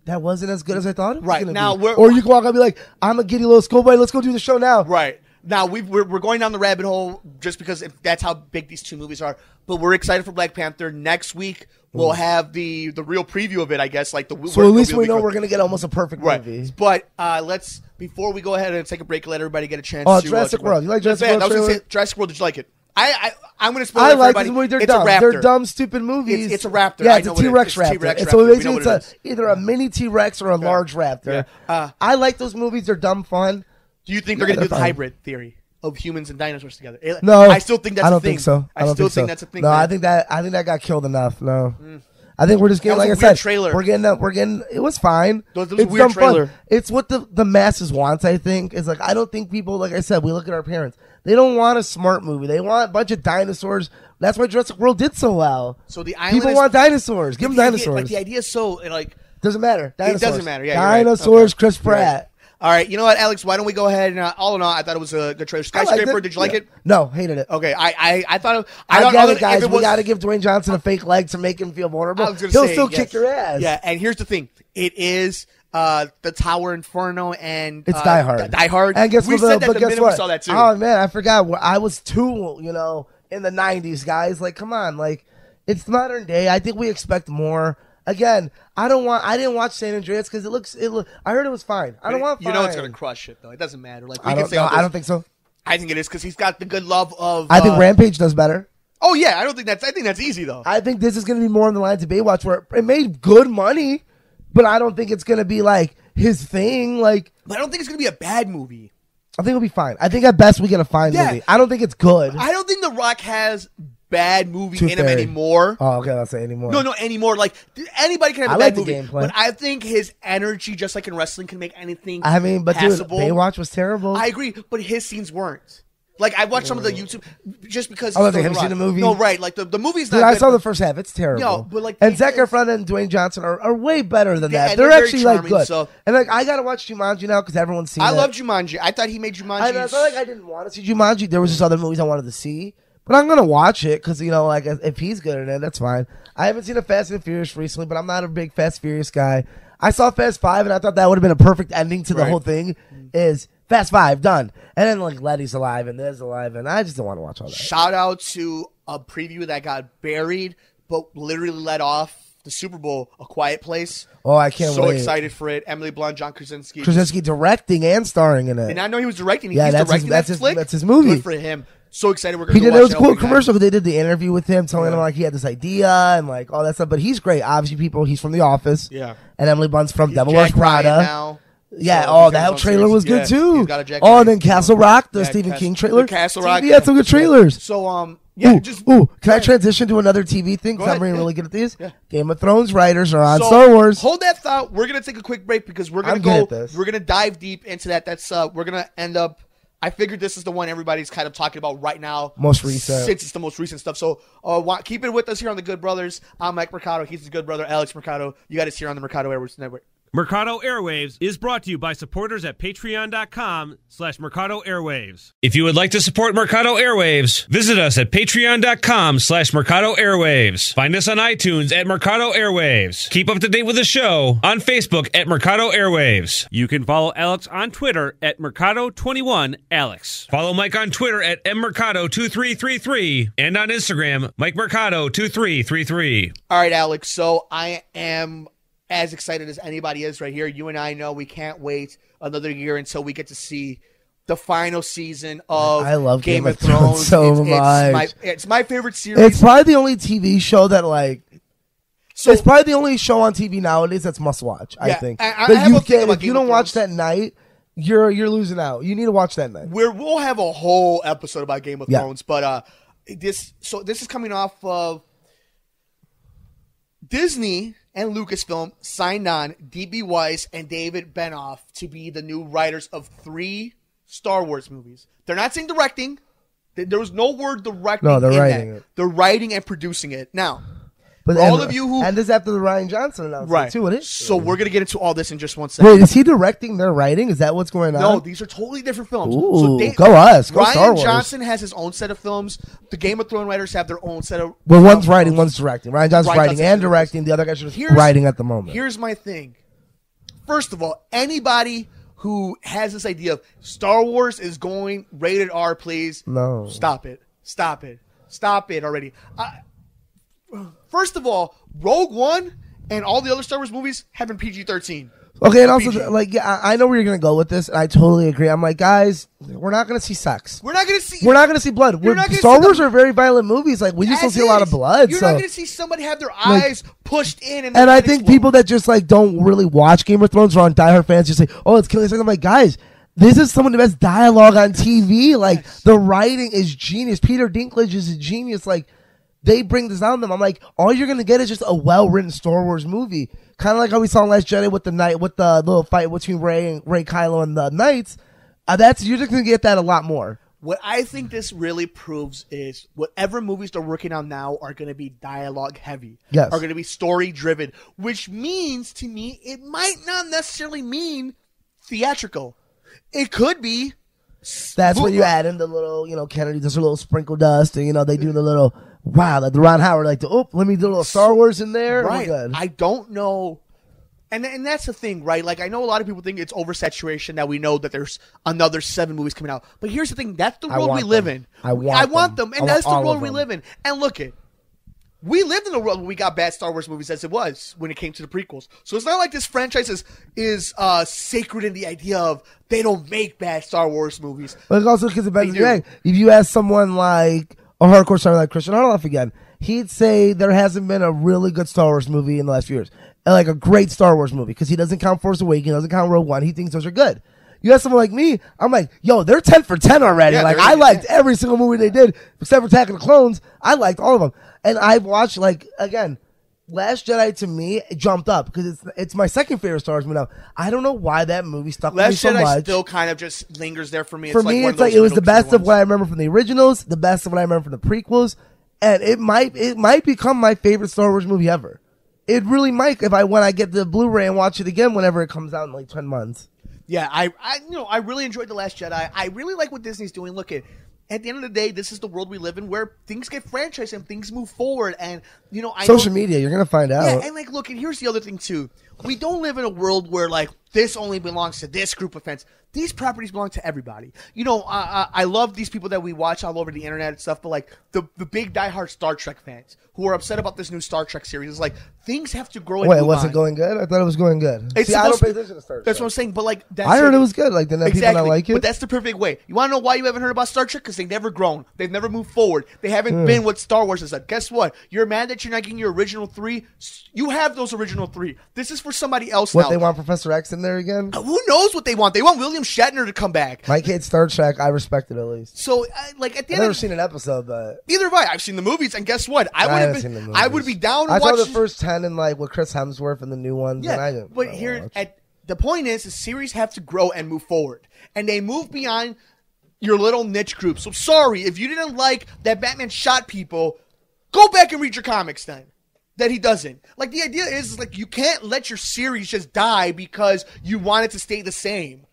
that wasn't as good as I thought it was going to be. Or you can walk out and be like, I'm a giddy little schoolboy. Let's go do the show now. Right. Now, we're going down the rabbit hole just because that's how big these two movies are. But we're excited for Black Panther. Next week, we'll have the real preview of it, I guess. So at least we know we're going to get almost a perfect movie. But before we go ahead and take a break, let everybody get a chance to Jurassic World. You like Jurassic World? I was going to say, Jurassic World, did you like it? I'm going to spoil it for everybody. They're it's dumb. a raptor. They're dumb, stupid movies. It's a raptor. Yeah, it's a T-Rex raptor. So basically, it's either a mini T-Rex or a large raptor. Yeah. I like those movies. They're dumb fun. Do you think they're going to do the hybrid theory of humans and dinosaurs together? No, I still think that's a thing. I don't think so. I still think that's a thing. No, I think that got killed enough. No. I think we're just getting, That like I was a weird said, trailer. we're getting. It was fine. That was a It's weird dumb fun. trailer. It's what the masses wants. I think is like I don't think people, like I said, we look at our parents. They don't want a smart movie. They want a bunch of dinosaurs. That's why Jurassic World did so well. So the island People want dinosaurs. Give them dinosaurs. Like the idea is so like doesn't matter. Dinosaurs. It doesn't matter. Yeah, dinosaurs. you're right. Okay. Chris Pratt. All right, you know what, Alex? Why don't we go ahead and all in all, I thought it was a good trailer. Skyscraper, did you like it? No, hated it. Okay, I thought I thought get it, guys. if We got to give Dwayne Johnson a fake leg to make him feel vulnerable. I was gonna He'll say, still yes. kick your ass. Yeah, and here's the thing: it is the Tower Inferno and It's Die Hard. Die Hard. And guess we what? said that but the guess minute what? we saw that too. Oh man, I forgot. I was too, in the '90s, guys. Like, come on, like it's modern day. I think we expect more. Again, I didn't watch San Andreas because I heard it was fine. I don't want. You know it's gonna crush it though. It doesn't matter. Like we I can don't say know. all this. I don't think so. I think it is because he's got the good love of. I think Rampage does better. Oh yeah, I think that's easy though. I think this is going to be more on the lines of Baywatch, where it made good money, but I don't think it's going to be like his thing. Like, But I don't think it's gonna be a bad movie. I think it'll be fine. I think at best we get a fine movie. I don't think it's good. I don't think The Rock has bad movie Too in him fair. anymore. Oh, okay, let's say anymore. No, anymore. Like anybody can have a I bad like the movie, gameplay. but I think his energy, just like in wrestling, can make anything. I mean, but passable. dude, Baywatch was terrible. I agree, but his scenes weren't. Like I watched some of the YouTube just because. Oh, it's have The you Rock. seen the movie? No, right? Like the movie's not. Dude, I good, saw but- the first half. It's terrible. No, but like and the- Zac Efron and Dwayne Johnson are way better than Yeah, that. and They're they're very actually like charming, good. so- And like I gotta watch Jumanji now because everyone's seen it. I love Jumanji. I thought he made Jumanji. I felt like I didn't want to see Jumanji. There was just other movies I wanted to see, but I'm gonna watch it because like if he's good in it, that's fine. I haven't seen a Fast and Furious recently, but I'm not a big Fast Furious guy. I saw Fast 5 and I thought that would have been a perfect ending to the Right. whole thing. Is Fast 5 done? And then like Letty's alive and there's alive, and I just don't want to watch all that. Shout out to a preview that got buried, but literally let off the Super Bowl, A Quiet Place. Oh, I can't So wait. excited for it. Emily Blunt, John Krasinski. Krasinski directing and starring in it. And I know he was directing. Yeah, He's that's directing his- that flick. that's his movie. Good for him. So excited. We're He going did. to It watch was a cool opening night. commercial because they did the interview with him, telling him like he had this idea and like all that stuff. But he's great. Obviously, he's from The Office. Yeah. And Emily Blunt's from He's Devil Jack Wears Prada. Ryan now. Yeah. So Oh, he's got that his own trailer series. was good Yeah, too. he's got a Jack Oh, Ryan. and then Castle Rock, the Yeah, Stephen Cas- King trailer. the Castle Rock, TV had some good trailers. So yeah, Ooh, just can I transition to another TV thing? Because Go I'm ahead, really yeah. good at these. Yeah. Game of Thrones writers are on So, Star Wars. Hold that thought. We're gonna take a quick break because we're gonna I'm good at this. We're gonna dive deep into that. That's we're gonna end up. I figured this is the one everybody's kind of talking about right now. Most recent. Since it's the most recent stuff. So keep it with us here on the Good Brothers. I'm Mike Mercado. He's the good brother, Alex Mercado. You got us here on the Mercado Airwaves Network. Mercado Airwaves is brought to you by supporters at patreon.com/Mercado Airwaves. If you would like to support Mercado Airwaves, visit us at patreon.com/Mercado Airwaves. Find us on iTunes at Mercado Airwaves. Keep up to date with the show on Facebook at Mercado Airwaves. You can follow Alex on Twitter at Mercado21Alex. Follow Mike on Twitter at mmercado2333 and on Instagram, Mike Mercado2333. All right, Alex. So I am as excited as anybody is right here. You and I know we can't wait another year until we get to see the final season of I love Game of Thrones so much. It's my favorite series. It's probably the only TV show that like. So- it's probably the only show on TV nowadays that's must watch. I Yeah, think. I That have a thing about if you Game don't of watch Thrones. that night, you're losing out. You need to watch that night. We'll have a whole episode about Game of Yeah. Thrones, but this is coming off of Disney and Lucasfilm signed on D.B. Weiss and David Benioff to be the new writers of 3 Star Wars movies. They're not saying directing. There was no word directing. No, they're in writing that. it. They're writing and producing it now. But For all of you who- and this is after the Ryan Johnson announcement too. It is. So we're gonna get into all this in just one second. Wait, is he directing their writing? Is that what's going on? No, these are totally different films. Ooh, so go us. Go Ryan Star Wars. Johnson has his own set of films. The Game of Thrones writers have their own set of. Well, one's films. writing, one's directing. Ryan Johnson's Ryan writing Johnson's and directing. The other guy's just Here's- writing at the moment. Here's my thing. First of all, anybody who has this idea of Star Wars is going rated R, please. No. Stop it. Stop it. Stop it already. First of all, Rogue One and all the other Star Wars movies have been PG-13. Okay, and also, PG. like, yeah, I know where you're going to go with this, and I totally agree. I'm like, guys, we're not going to see sex. We're not going to see. We're not going to see blood. You're not gonna Star see Wars the- are very violent movies. Like, we just don't As see a lot of is. blood. You're so. not going to see somebody have their eyes pushed in. And And I think people that just, like, don't really watch Game of Thrones or on diehard fans just say, oh, it's killing sex. I'm like, guys, this is some of the best dialogue on TV. Like, the writing is genius. Peter Dinklage is a genius. Like, they bring this on them. I'm like, all you're gonna get is just a well-written Star Wars movie, kind of like how we saw in Last Jedi with the little fight between Rey, Kylo, and the Knights. You're just gonna get that a lot more. What I think this really proves is whatever movies they're working on now are going to be dialogue heavy. Yes. Are going to be story driven, which means to me it might not necessarily mean theatrical. It could be. That's when you add in the little, Kennedy does a little sprinkle dust, and they do the little like the Ron Howard, like let me do a little Star Wars in there. Right. I don't know. And that's the thing, right? Like, I know a lot of people think it's oversaturation that we know that there's another 7 movies coming out. But here's the thing. That's the world we live in. I want them. And that's the world we live in. And look we lived in a world where we got bad Star Wars movies as it was when it came to the prequels. So it's not like this franchise is sacred in the idea of they don't make bad Star Wars movies. But it's also because it depends. If you ask someone like a hardcore star like Christian Harloff again, he'd say there hasn't been a really good Star Wars movie in the last few years. Like a great Star Wars movie, because he doesn't count Force Awakens, doesn't count Rogue One. He thinks those are good. You have someone like me, I'm like, yo, they're 10 for 10 already. Yeah, like, I liked every single movie they did, except for Attack of the Clones. I liked all of them. And I've watched, again, Last Jedi to me jumped up, because it's my second favorite Star Wars movie now. I don't know why that movie stuck with me so much. Last Jedi still kind of just lingers there for me. For me, it's like it was the best of what I remember from the originals, the best of what I remember from the prequels, and it might become my favorite Star Wars movie ever. It really might when I get the Blu-ray and watch it again whenever it comes out in 10 months. Yeah, I really enjoyed The Last Jedi. I really like what Disney's doing. Look, at the end of the day, this is the world we live in where things get franchised and things move forward. And, social media, you're going to find out. Yeah, and look, and here's the other thing, too. We don't live in a world where, this only belongs to this group of fans. These properties belong to everybody. I love these people that we watch all over the internet and stuff, but, the big diehard Star Trek fans who are upset about this new Star Trek series is things have to grow and Wait, was it going good? I thought it was going good. I don't pay attention to Star Trek. That's what I'm saying, but, I heard it was good. Then exactly. People not like it. But that's the perfect way. You want to know why you haven't heard about Star Trek? Because they've never grown. They've never moved forward. They haven't been what Star Wars has done. Guess what? You're mad that you're not getting your original 3. You have those original 3. This is for somebody else now. What, they want Professor X in there again? Who knows what they want? They want William Shatner to come back. My kid Star Trek, I respect it at least. So, at the end, I've never seen an episode, but neither have I. I've seen the movies, and guess what? I would be down. I saw the first 10 and with Chris Hemsworth and the new ones. Yeah, and I didn't. But the point is, the series have to grow and move forward, and they move beyond your little niche group. So sorry if you didn't like that Batman shot people. Go back and read your comics then. That he doesn't. The idea is you can't let your series just die because you want it to stay the same.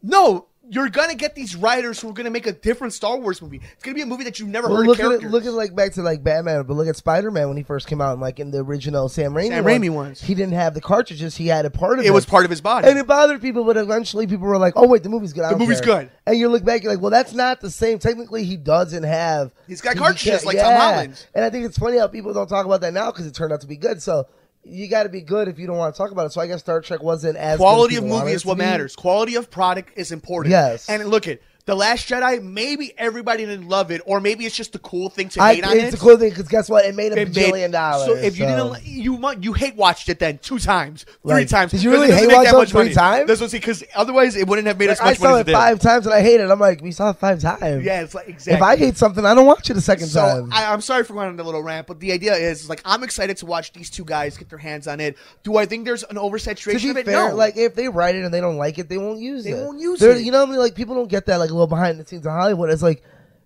No, you're going to get these writers who are going to make a different Star Wars movie. It's going to be a movie that you've never heard of characters. Look at back to Batman, but look at Spider-Man when he first came out in the original Sam Raimi ones. He didn't have the cartridges. He had a part of it. It was part of his body. And it bothered people, but eventually people were like, oh, wait, the movie's good. The movie's good. And you look back, you're like, well, that's not the same. Technically, he doesn't have... He's got cartridges Tom Holland. And I think it's funny how people don't talk about that now because it turned out to be good. So... you got to be good if you don't want to talk about it. So I guess Star Trek wasn't as quality of movie is what matters. Quality of product is important. Yes. And look at The Last Jedi. Maybe everybody didn't love it, or maybe it's just the cool thing to hate on it. It's a cool thing because guess what? It made $1 billion. So if you didn't, you hate watched it then 2 times, 3 times. Did you really hate watch it 3 times? That's what because otherwise it wouldn't have made as much money. I saw it 5 times and I hated it. I'm like, we saw it 5 times. Yeah, it's exactly. If I hate something, I don't watch it a second time. I'm sorry for going on a little rant, but the idea is I'm excited to watch these 2 guys get their hands on it. Do I think there's an oversaturation of it? Fair, no. If they write it and they don't like it, they won't use it. They won't use it. You know, people don't get that a little behind the scenes of Hollywood. It's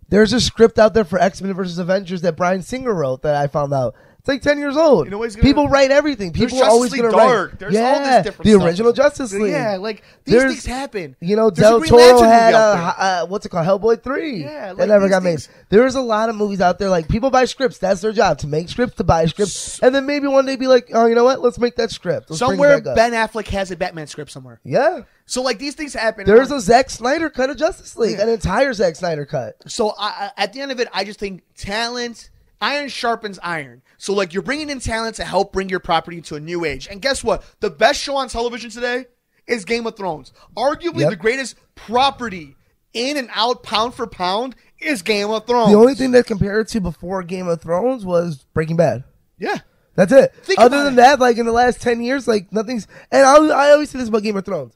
there's a script out there for X-Men versus Avengers that Bryan Singer wrote that I found out. It's 10 years old. You know people write everything. People are always going to write. There's all this different the stuff. Original Justice League. Yeah, these things happen. Del Toro had what's it called, Hellboy 3. Yeah, that never got made. There's a lot of movies out there. People buy scripts. That's their job, to make scripts, to buy scripts, and then maybe one day be like, oh, you know what? Let's make that script. Somewhere Ben Affleck has a Batman script somewhere. Yeah. So these things happen. There's a Zack Snyder cut of Justice League, an entire Zack Snyder cut. So at the end of it, I just think talent. Iron sharpens iron. So, you're bringing in talent to help bring your property to a new age. And guess what? The best show on television today is Game of Thrones. Arguably the greatest property in and out, pound for pound, is Game of Thrones. The only thing that compared to before Game of Thrones was Breaking Bad. Yeah. That's it. Other than that, in the last 10 years, nothing's... And I always say this about Game of Thrones.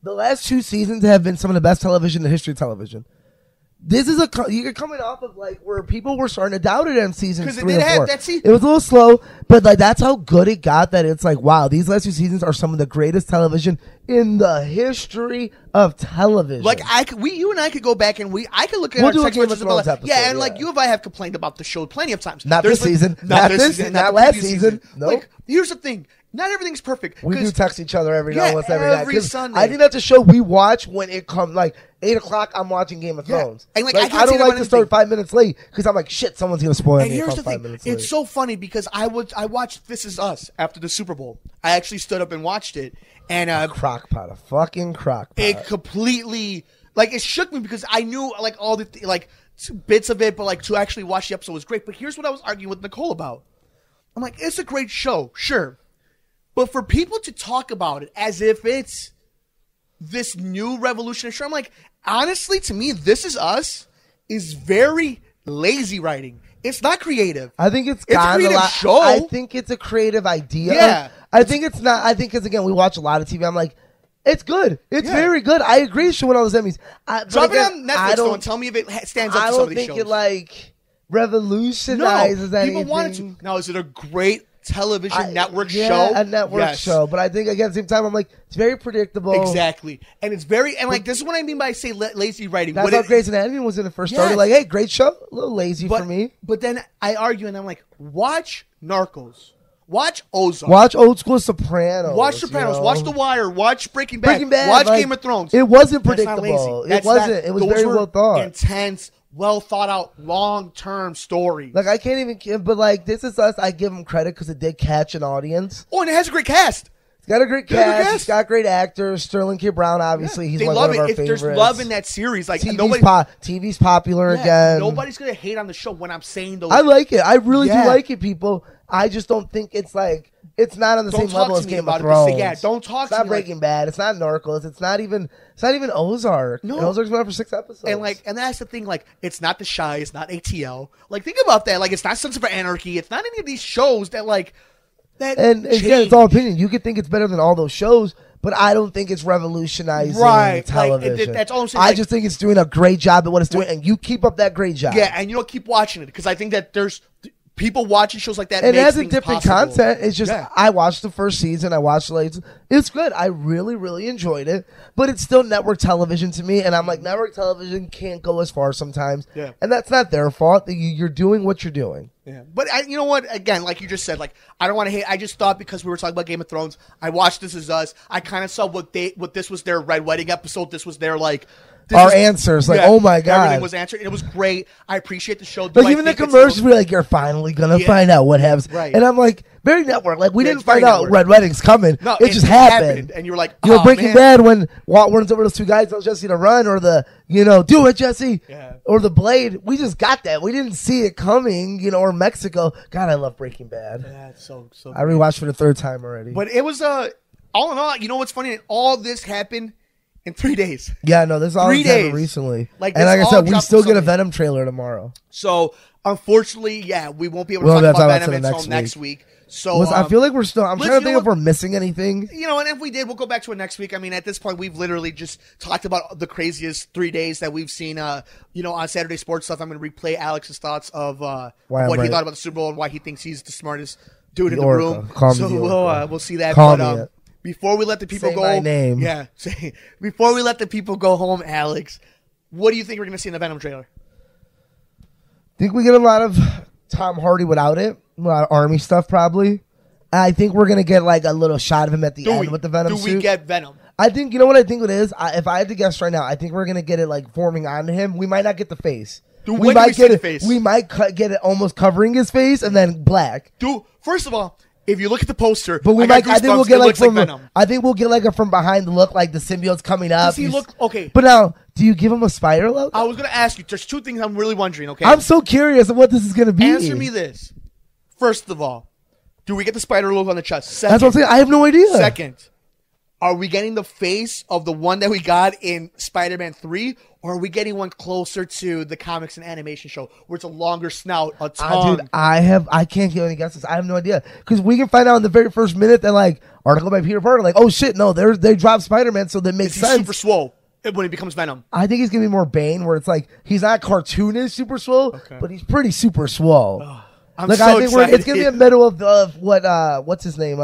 The last 2 seasons have been some of the best television in the history of television. this is you're coming off of like where people were starting to doubt it in season 3 and 4. It was a little slow, but like that's how good it got. That it's like, wow, these last 2 seasons are some of the greatest television in the history of television. Like you and I could go back and I could look at our text messages about episode, and like you and I have complained about the show plenty of times. Not this season, not last season. Nope. Like, here's the thing. Not everything's perfect. We do text each other every now and then. Every Sunday. I think that's a show we watch when it comes like 8 o'clock. I'm watching Game of Thrones. And like, I don't like to start 5 minutes late because I'm like, shit, someone's gonna spoil me. And here's the thing: it's so funny because I watched This Is Us after the Super Bowl. I actually stood up and watched it, and a fucking crock pot. It completely it shook me because I knew like all the bits of it, but like to actually watch the episode was great. But here's what I was arguing with Nicole about. I'm like, it's a great show, sure. But for people to talk about it as if it's this new revolutionary show, I'm like, honestly, to me, This Is Us is very lazy writing. It's not creative. I think it's a creative show. I think it's a creative idea. Yeah. I think it's not. I think because, again, we watch a lot of TV. I'm like, it's good. It's very good. I agree. Should win all those Emmys. Drop it on Netflix, though, and tell me if it stands up to some of these shows. I don't think it, revolutionizes anything. People wanted to. Now, is it a great television network show? A network show. But I think, again, at the same time, I'm like, it's very predictable. Exactly. And it's very, and like, this is what I mean by say lazy writing. That's how Grey's Anatomy was when it first started. Like, hey, great show. A little lazy for me. But then I argue and I'm like, watch Narcos. Watch Ozark. Watch old school Sopranos. Watch Sopranos. Watch The Wire. Watch Breaking Bad. Watch Game of Thrones. It wasn't predictable. It wasn't. It was very well thought. Intense, well thought out, long-term stories. Like, I can't even give, but like, This Is Us, I give them credit because it did catch an audience. Oh, and it has a great cast. It's got a great cast. It's got great actors. Sterling K. Brown, obviously, he's one of our favorites. There's love in that series. Like, TV's popular again. Nobody's gonna hate on the show when I'm saying those. I like it. I really do like it, people. I just don't think it's like, it's not on the same level as Game of Thrones. Don't talk to me. It's not Breaking Bad. It's not Narcos. It's not even Ozark. No, and Ozark's been on for 6 episodes. And that's the thing. Like, it's not The Chi. It's not ATL. Like, think about that. Like, it's not Sons of Anarchy. It's not any of these shows that like that. And again, it's all opinion. You could think it's better than all those shows, but I don't think it's revolutionizing television. That's all I'm saying. I just think it's doing a great job at what it's doing, and you keep up that great job. Yeah, and keep watching it because I think that there's people watching shows like that. And it has a different content. It's just I watched the first season. I watched the latest. It's good. I really, really enjoyed it. But it's still network television to me, and I'm like, network television can't go as far sometimes. Yeah. And that's not their fault. You're doing what you're doing. Yeah. But you know what? Again, like you just said, like I don't want to hate. I just thought because we were talking about Game of Thrones, I watched This Is Us. I kind of saw what this was their Red Wedding episode. This was their like. Our answers, like, oh my God. Everything was answered. It was great. I appreciate the show. Like, even the commercials were like, you're finally going to find out what happens. Right. And I'm like, very network. Like, we didn't find out Red Wedding's coming. No, it just happened. And you were like, Breaking Bad, when Walt runs over those 2 guys, tells Jesse to run, or do it, Jesse. Yeah. Or the Blade. We just got that. We didn't see it coming, or Mexico. God, I love Breaking Bad. Yeah, it's so I rewatched for the 3rd time already. But it was, all in all, you know what's funny? All this happened in 3 days. Yeah, no, this all happened recently. And like I said, we still get a Venom trailer tomorrow. So, unfortunately, we won't be able to talk about Venom until next week. So I feel like we're still. I'm trying to think if we're missing anything. And if we did, we'll go back to it next week. I mean, at this point, we've literally just talked about the craziest 3 days that we've seen. On Saturday Sports Stuff, I'm going to replay Alex's thoughts of what he thought about the Super Bowl and why he thinks he's the smartest dude in the room. So we'll see that. Before we let the people go home, before we let the people go home, Alex, what do you think we're going to see in the Venom trailer? I think we get a lot of Tom Hardy without it. A lot of army stuff, probably. I think we're going to get like a little shot of him at the end with the Venom suit. Do we get Venom? I think, you know what I think it is? If I had to guess right now, I think we're going to get it like forming onto him. We might not get the face. We might get the face. We might get it almost covering his face and then black. First of all, if you look at the poster, but I think we'll get like from Venom. I think we'll get like a from behind the look, like the symbiote's coming up. Does he look okay? But now, do you give him a spider logo? I was going to ask you. There's 2 things I'm really wondering. Okay, I'm so curious of what this is going to be. Answer me this. First of all, do we get the spider logo on the chest? Second, that's what I'm saying. I have no idea. Second, are we getting the face of the one that we got in Spider-Man 3, or are we getting one closer to the comics and animation show where it's a longer snout, a tongue? Dude, I can't give any guesses. I have no idea. Because we can find out in the very first minute that, like, article by Peter Parker, like, oh shit, no, they dropped Spider-Man, so that makes sense. Super swole. When he becomes Venom. I think he's gonna be more Bane, where it's like he's not cartoonish super swole, but he's pretty super swole. I'm like so I think excited. it's gonna be a middle of what's his name?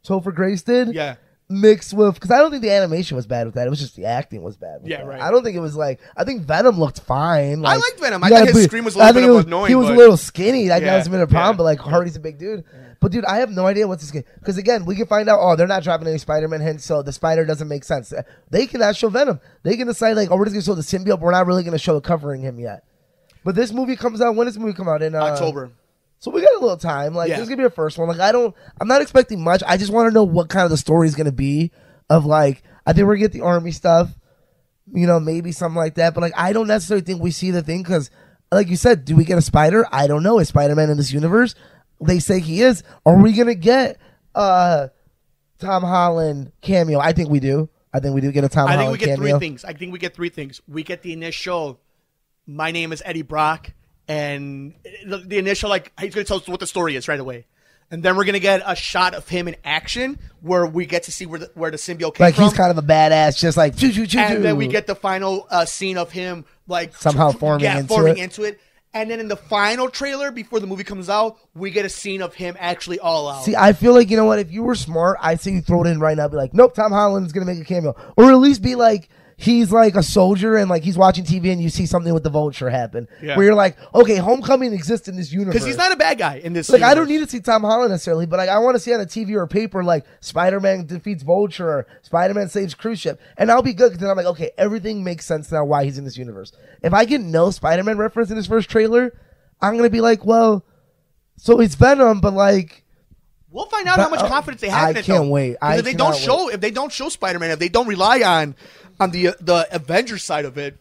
Topher Grace did. Yeah. Mixed with, because I don't think the animation was bad with that. It was just the acting was bad. With that. Right. I don't think it was like. I think Venom looked fine. Like, I liked Venom. I thought his scream was a little bit annoying. He was a little skinny. I know it's been a problem, but like Yeah. Hardy's a big dude. But dude, I have no idea what's this game. Because again, we can find out. Oh, they're not dropping any Spider-Man hints, so the spider doesn't make sense. They cannot show Venom. They can decide like, oh, we're just gonna show the symbiote, but we're not really gonna show it covering him yet. But this movie comes out. When does this movie come out? In October. So we got a little time. Like this is gonna be our first one. Like I'm not expecting much. I just want to know what kind of the story is gonna be. Of like, I think we're gonna get the army stuff, you know, maybe something like that. But like, I don't necessarily think we see the thing because, like you said, do we get a spider? I don't know. Is Spider-Man in this universe? They say he is. Are we gonna get Tom Holland cameo? I think we do. I think we do get a Tom Holland cameo. I think we get 3 things. I think we get 3 things. We get the initial, my name is Eddie Brock, and the initial like he's gonna tell us what the story is right away. And then we're going to get a shot of him in action where we get to see where the symbiote came from. Like he's kind of a badass, just like choo choo choo. And then we get the final scene of him like somehow forming into it. And then in the final trailer before the movie comes out, we get a scene of him actually all out. See, I feel like, you know what, if you were smart, I'd say you throw it in right now. Be like, nope, Tom Holland's going to make a cameo. Or at least be like, he's like a soldier and like he's watching TV and you see something with the Vulture happen. Yeah. Where you're like, okay, Homecoming exists in this universe. Because he's not a bad guy in this Like, universe. I don't need to see Tom Holland necessarily, but like I want to see on a TV or a paper like Spider-Man defeats Vulture or Spider-Man saves cruise ship. And I'll be good because then I'm like, okay, everything makes sense now why he's in this universe. If I get no Spider-Man reference in his first trailer, I'm going to be like, well, so it's Venom, but like... We'll find out how much confidence they have in it, though. I can't wait. If they don't show Spider-Man, if they don't rely on the Avengers side of it,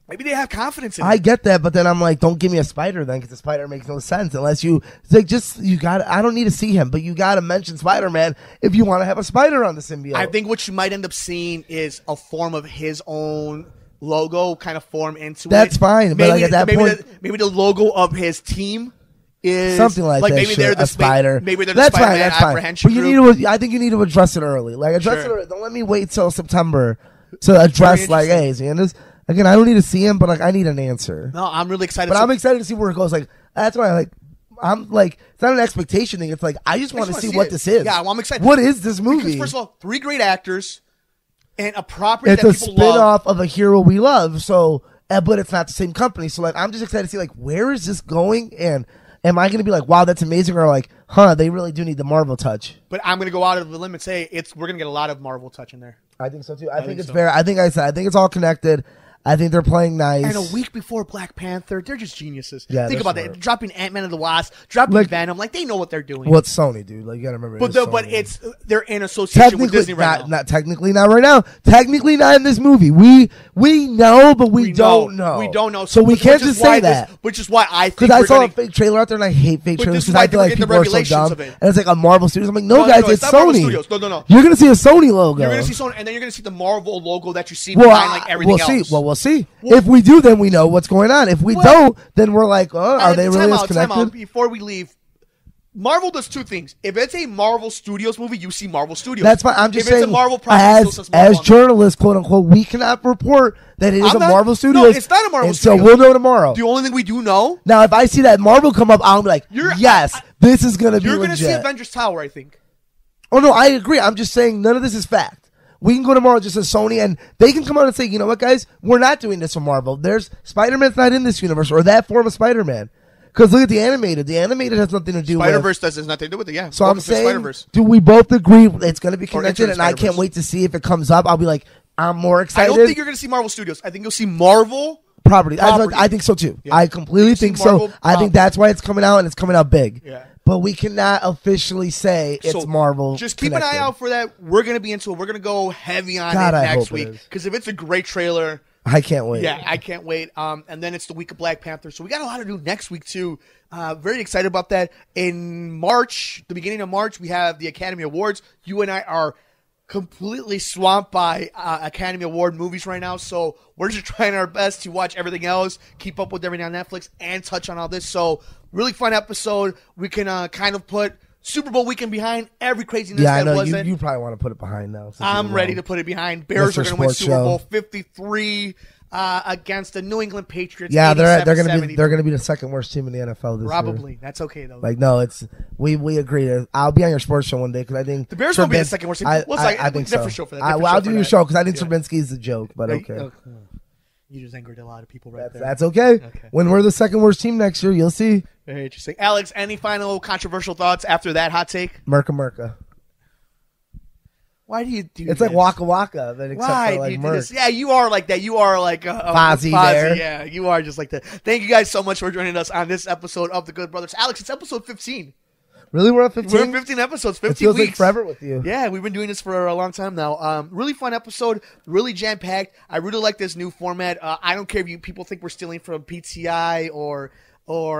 maybe they have confidence in it. I get that, but then I'm like, don't give me a spider then, because the spider makes no sense unless you like I don't need to see him, but you got to mention Spider-Man if you want to have a spider on the symbiote. I think what you might end up seeing is a form of his own logo kind of form into it. That's fine, but like at that point, maybe the logo of his team is something like that. Maybe they're the spider. Maybe they're the Spider-Man apprehension group. But you need to. I think you need to address it early. Like address it early. Don't let me wait till September to address like, hey, Xander's. Again, I don't need to see him, but like I need an answer. No, I'm really excited. But I'm excited to see where it goes. Like that's why I'm like it's not an expectation thing. It's like I just want to see what this is. Yeah, well, I'm excited. What is this movie? Because first of all, 3 great actors and a property it's that a people love. spin-off of a hero we love. So, but it's not the same company. So like I'm just excited to see like where is this going and. Am I going to be like, wow, that's amazing, or like, huh, they really do need the Marvel touch? But I'm going to go out of the limb and say we're going to get a lot of Marvel touch in there. I think so too. I think it's fair. I think it's all connected. I think they're playing nice. And a week before Black Panther, they're just geniuses. Yeah, think about that. Dropping Ant-Man and the Wasp, dropping Venom, like they know what they're doing. Well, it's Sony, dude. Like you got to remember. But they're in association with Disney right now. Not technically, not right now. Technically, not in this movie. We know, but we don't know. We don't know. So we can't just say that. Which is why I think because I saw a fake trailer out there, and I hate fake trailers because I feel like people are so dumb. And it's like a Marvel Studios. I'm like, no, guys, it's Sony. No. You're gonna see a Sony logo. You're gonna see Sony, and then you're gonna see the Marvel logo that you see behind like everything else. We'll see. If we do, then we know what's going on. If we don't, then we're like, oh, are they really as connected? Before we leave, Marvel does 2 things. If it's a Marvel Studios movie, you see Marvel Studios. That's fine. I'm just saying, it's a Marvel property, as journalists, quote unquote, we cannot report that it is a Marvel Studios. No, it's not a Marvel Studios. So we'll know tomorrow. The only thing we do know. Now, if I see that Marvel come up, I'll be like, yes, this is going to be legit. You're going to see Avengers Tower, I think. Oh, no, I agree. I'm just saying none of this is fact. We can go tomorrow just as Sony, and they can come out and say, you know what, guys? We're not doing this for Marvel. Spider-Man's not in this universe, or that form of Spider-Man. Because look at the animated. The animated has nothing to do with... Spider-Verse has nothing to do with it, yeah. So I'm saying, do we both agree it's going to be connected, and I can't wait to see if it comes up. I'll be like, I'm more excited. I don't think you're going to see Marvel Studios. I think you'll see Marvel... Property. I think so, too. Yeah. I completely think so. I think that's why it's coming out, and it's coming out big. Yeah. But we cannot officially say it's Marvel. Just keep an eye out for that. We're going to be into it. We're going to go heavy on it next week. Because if it's a great trailer... I can't wait. Yeah, I can't wait. And then it's the week of Black Panther. So we got a lot to do next week, too. Very excited about that. In March, the beginning of March, we have the Academy Awards. You and I are completely swamped by Academy Award movies right now. So we're just trying our best to watch everything else, keep up with everything on Netflix, and touch on all this. So really fun episode. We can kind of put Super Bowl weekend behind every craziness Yeah, I that know. wasn't. You probably want to put it behind now. I'm ready to put it behind. Bears Mr. are going to win Sports Super Show. Bowl 53 against the New England Patriots. Yeah, they're going to 87-70. be they're going to be the second worst team in the NFL this year. Probably. That's okay though. Like no, it's we agree. I'll be on your sports show one day because I think the Bears will be the second worst team. I think so. Show for that. I'll do your show because I think Trubinsky's a joke, but okay. You just angered a lot of people there. That's okay. When we're the second worst team next year, you'll see. Very interesting. Alex, any final controversial thoughts after that hot take? Merca. Why do you do It's this? like Waka Waka, but except Why for like do you do Merc. this? Yeah, you are like that. You are like a Fozzie there. Yeah, you are just like that. Thank you guys so much for joining us on this episode of The Good Brothers. Alex, it's episode 15. Really? We're at 15? We're at 15 episodes, 15 it feels weeks. like forever with you. Yeah, we've been doing this for a long time now. Really fun episode, really jam-packed. I really like this new format. I don't care if people think we're stealing from PTI or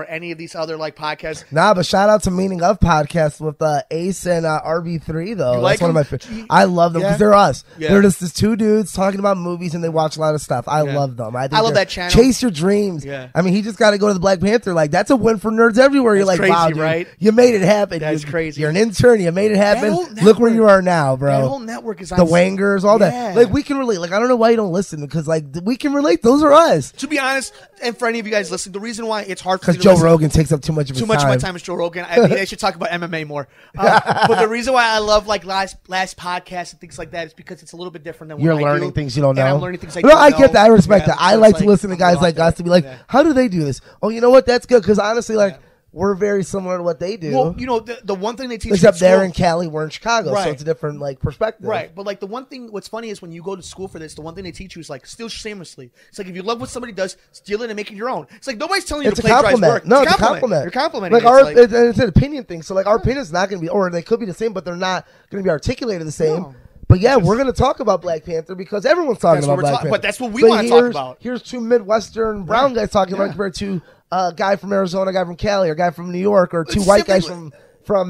any of these other like podcasts. Nah, but shout out to Meaning of Podcasts with Ace and RB3 though. You like That's one of my favorites. I love them because they're us. Yeah. They're just two dudes talking about movies and they watch a lot of stuff. I love them. I love that channel. Chase your dreams. Yeah. I mean, he just got to go to the Black Panther. Like that's a win for nerds everywhere. You're like, crazy, wow, dude, right? You made it happen. That's crazy. You're an intern. You made it happen. Look where you are now, bro. That whole network is the Wangers, all that. Like we can relate. Like I don't know why you don't listen because like we can relate. Those are us. To be honest, and for any of you guys listening, the reason why it's hard for because Joe Rogan takes up too much of his time. Too much of my time is Joe Rogan. I mean, they should talk about MMA more. But the reason why I love like last podcasts and things like that is because it's a little bit different than what you're I learning do. things you don't know. And I'm learning things I don't know. I get that. I respect that. I so like to listen to guys like us to be like, how do they do this? Oh, you know what? That's good because honestly, like. We're very similar to what they do. Well, you know, the one thing they teach except they're in Cali, we're in Chicago, right. So it's a different like perspective. Right, but like the one thing, what's funny is when you go to school for this, the one thing they teach you is like steal shamelessly. It's like if you love what somebody does, steal it and make it your own. It's like nobody's telling you to plagiarize work. No, it's a compliment. You're complimenting. Like it's an opinion thing. So like our opinion's not going to be, or they could be the same, but they're not going to be articulated the same. No. But yeah, we're going to talk about Black Panther because everyone's talking about Black Panther. But that's what we want to talk about. Here's two Midwestern brown guys talking about compared to a guy from Arizona, a guy from Cali, or a guy from New York, or two white guys from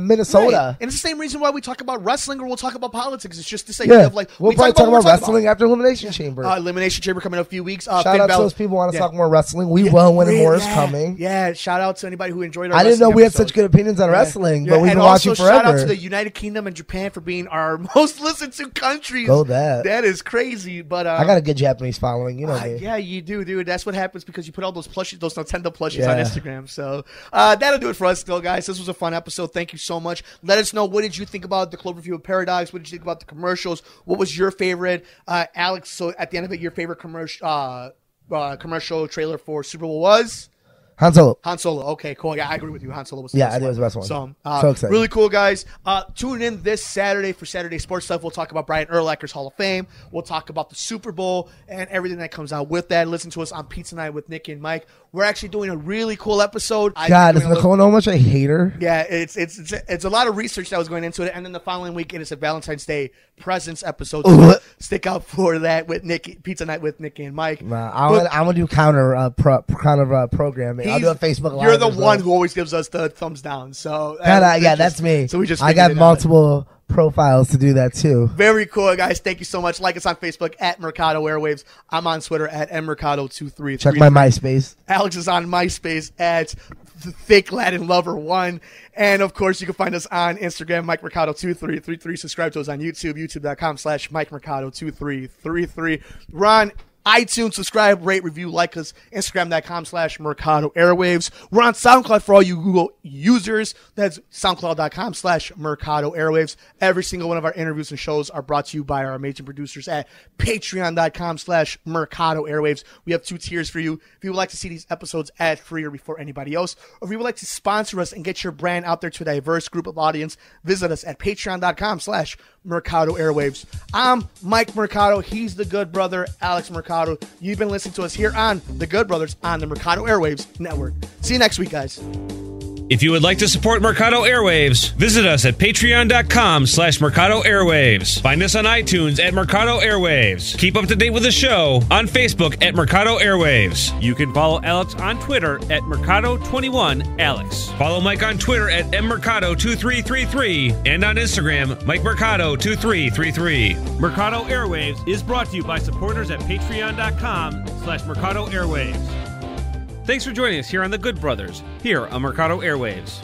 Minnesota. Right. And it's the same reason why we talk about wrestling or we'll talk about politics. It's just the same idea of like we'll probably talk about wrestling after Elimination Chamber. Elimination Chamber coming in a few weeks. Shout out to those people who want to talk more wrestling. We will when more is coming. Yeah, shout out to anybody who enjoyed our I didn't know we had such good opinions on wrestling, but we've been watching forever. Shout out to the United Kingdom and Japan for being our most listened to countries. Go that. That is crazy. But I got a good Japanese following, you know me. Yeah, you do, dude. That's what happens because you put all those plushies, those Nintendo plushies on Instagram. So that'll do it for us still, guys. This was a fun episode. Thank you so much. Let us know, what did you think about the Cloverfield Paradox? What did you think about the commercials? What was your favorite? Alex, so at the end of it, your favorite commercial trailer for Super Bowl was? Han Solo. Han Solo. Okay, cool. Yeah, I agree with you. Han Solo was the best one. I think it was the best one. So excited. Really cool, guys. Tune in this Saturday for Saturday Sports Stuff. We'll talk about Brian Urlacher's Hall of Fame. We'll talk about the Super Bowl and everything that comes out with that. Listen to us on Pizza Night with Nick and Mike. We're actually doing a really cool episode. God, does Nicole know how much I hate her? Yeah, it's a lot of research that was going into it. And then the following week, it is a Valentine's Day presents episode. So stick out for that with Pizza Night with Nick and Mike. I'm gonna do counter programming. I'll do a Facebook Live. You're the one who always gives us the thumbs down. So that's me. So I got multiple profiles to do that too. Very cool, guys. Thank you so much. Like us on Facebook at Mercado Airwaves. I'm on Twitter at mmercado23. Check my MySpace. Alex is on MySpace at Thick Latin Lover 1. And of course, you can find us on Instagram, Mike Mercado2333. Subscribe to us on YouTube, youtube.com/Mike Mercado2333. Ron, iTunes, subscribe, rate, review, like us, Instagram.com/Mercado Airwaves. We're on SoundCloud for all you Google users. That's SoundCloud.com/Mercado Airwaves. Every single one of our interviews and shows are brought to you by our amazing producers at Patreon.com/Mercado Airwaves. We have 2 tiers for you. If you would like to see these episodes ad-free or before anybody else, or if you would like to sponsor us and get your brand out there to a diverse group of audience, visit us at Patreon.com/Mercado Airwaves. I'm Mike Mercado. He's the good brother, Alex Mercado. You've been listening to us here on The Good Brothers on the Mercado Airwaves Network. See you next week, guys. If you would like to support Mercado Airwaves, visit us at patreon.com/Mercado Airwaves. Find us on iTunes at Mercado Airwaves. Keep up to date with the show on Facebook at Mercado Airwaves. You can follow Alex on Twitter at Mercado21Alex. Follow Mike on Twitter at mmercado2333 and on Instagram, MikeMercado2333. Mercado Airwaves is brought to you by supporters at patreon.com/Mercado Airwaves. Thanks for joining us here on The Good Brothers, here on Mercado Airwaves.